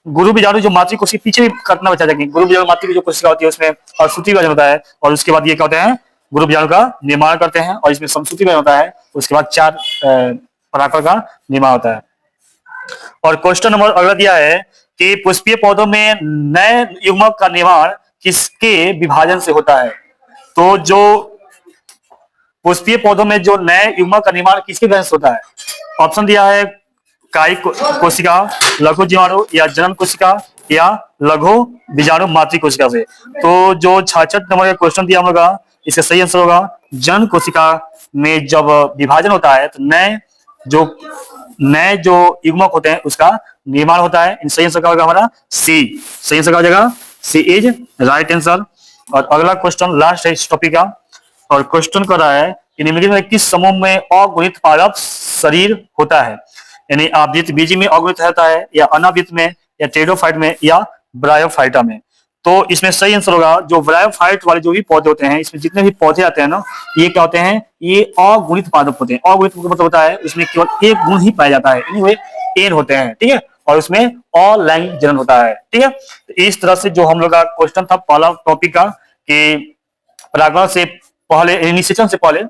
गुरु बीजाणु जो मातृ कोशिका, पीछे भी कटना बचा जाएगी, गुरु बीजाणु मातृ की जो कोशिका होती है उसमें और सूत्री विभाजन होता है, और उसके बाद ये क्या होते हैं ग्रुप बीजाणु का निर्माण करते हैं और इसमें समसूत्री बन होता है। उसके बाद 4 परागकण का निर्माण होता है। और क्वेश्चन नंबर अगला दिया है कि पुष्पीय पौधों में नए युग्मक का निर्माण किसके विभाजन से होता है? तो जो पुष्पीय पौधों में जो नए युग्मक का निर्माण किसके वजह से होता है? ऑप्शन दिया है कायिक कोशिका, लघु जीवाणु या जनन कोशिका या लघु बीजाणु मातृ कोशिका से। तो जो 66 नंबर का क्वेश्चन दिया हम लोग का, इसका सही आंसर होगा जनन कोशिका में जब विभाजन होता है तो नए जो युग्मक होते हैं उसका निर्माण होता है। इन सही आंसर का होगा हमारा सी। सही आंसर का हो जाएगा सी इज राइट आंसर। और अगला क्वेश्चन लास्ट है इस टॉपिक का, और क्वेश्चन कर रहा है कि निम्नलिखित में किस समूह में अगुणित पादप शरीर होता है? यानी आवृत बीजी में अगुणित रहता है या अनावृत में या टेरिडोफाइट में या ब्रायोफाइटा में। तो इसमें सही आंसर होगा जो ब्रायोफाइट वाले जो भी पौधे होते हैं, इसमें जितने भी पौधे आते हैं ना, ये क्या होते हैं? ये अगुणित पादप होते हैं। अगुणित मतलब होता है उसमें केवल एक गुण ही पाया जाता है, यानी वे एन होते हैं, ठीक है, और उसमें अलैंगिक जनन होता है, ठीक है। तो इस तरह से जो हम लोग का क्वेश्चन था पहला टॉपिक का कि परागण से पहले, इनिशिएशन से पहले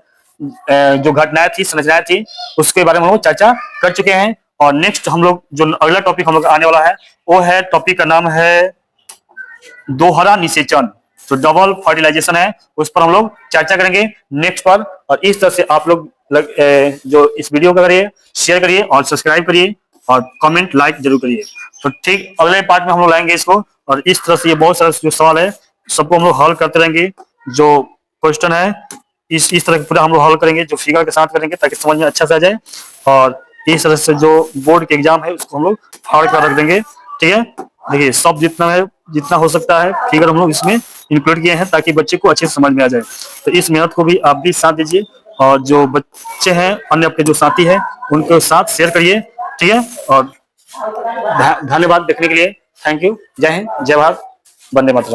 जो घटनाएं थी, संरचनाएं थी, उसके बारे में हम लोग चर्चा कर चुके हैं। और नेक्स्ट हम लोग जो अगला टॉपिक हम लोग आने वाला है वो है, टॉपिक का नाम है दोहरा निषेचन, जो डबल फर्टिलाइजेशन है, उस पर हम लोग चर्चा करेंगे नेक्स्ट पर। और इस तरह से आप लोग जो इस वीडियो को करिए, शेयर करिए और सब्सक्राइब करिए और कमेंट लाइक जरूर करिए। तो ठीक अगले पार्ट में हम लोग लाएंगे इसको, और इस तरह से ये बहुत सारे जो सवाल है सबको हम लोग हल करते रहेंगे। जो क्वेश्चन है इस तरह पूरा हम लोग हल करेंगे, जो फिगर के साथ करेंगे ताकि समझ में अच्छा से आ जाए। और इस तरह से जो बोर्ड के एग्जाम है उसको हम लोग हल कर रख देंगे, ठीक है। देखिए सब जितना हो सकता है फिगर हम लोग इसमें इंक्लूड किए हैं ताकि बच्चे को अच्छे से समझ में आ जाए। तो इस मेहनत को भी आप भी साथ दीजिए, और जो बच्चे हैं अन्य अपने जो साथी हैं उनके साथ शेयर करिए, ठीक है। और धन्यवाद देखने के लिए, थैंक यू। जय हिंद, जय भारत, वंदे मातरम।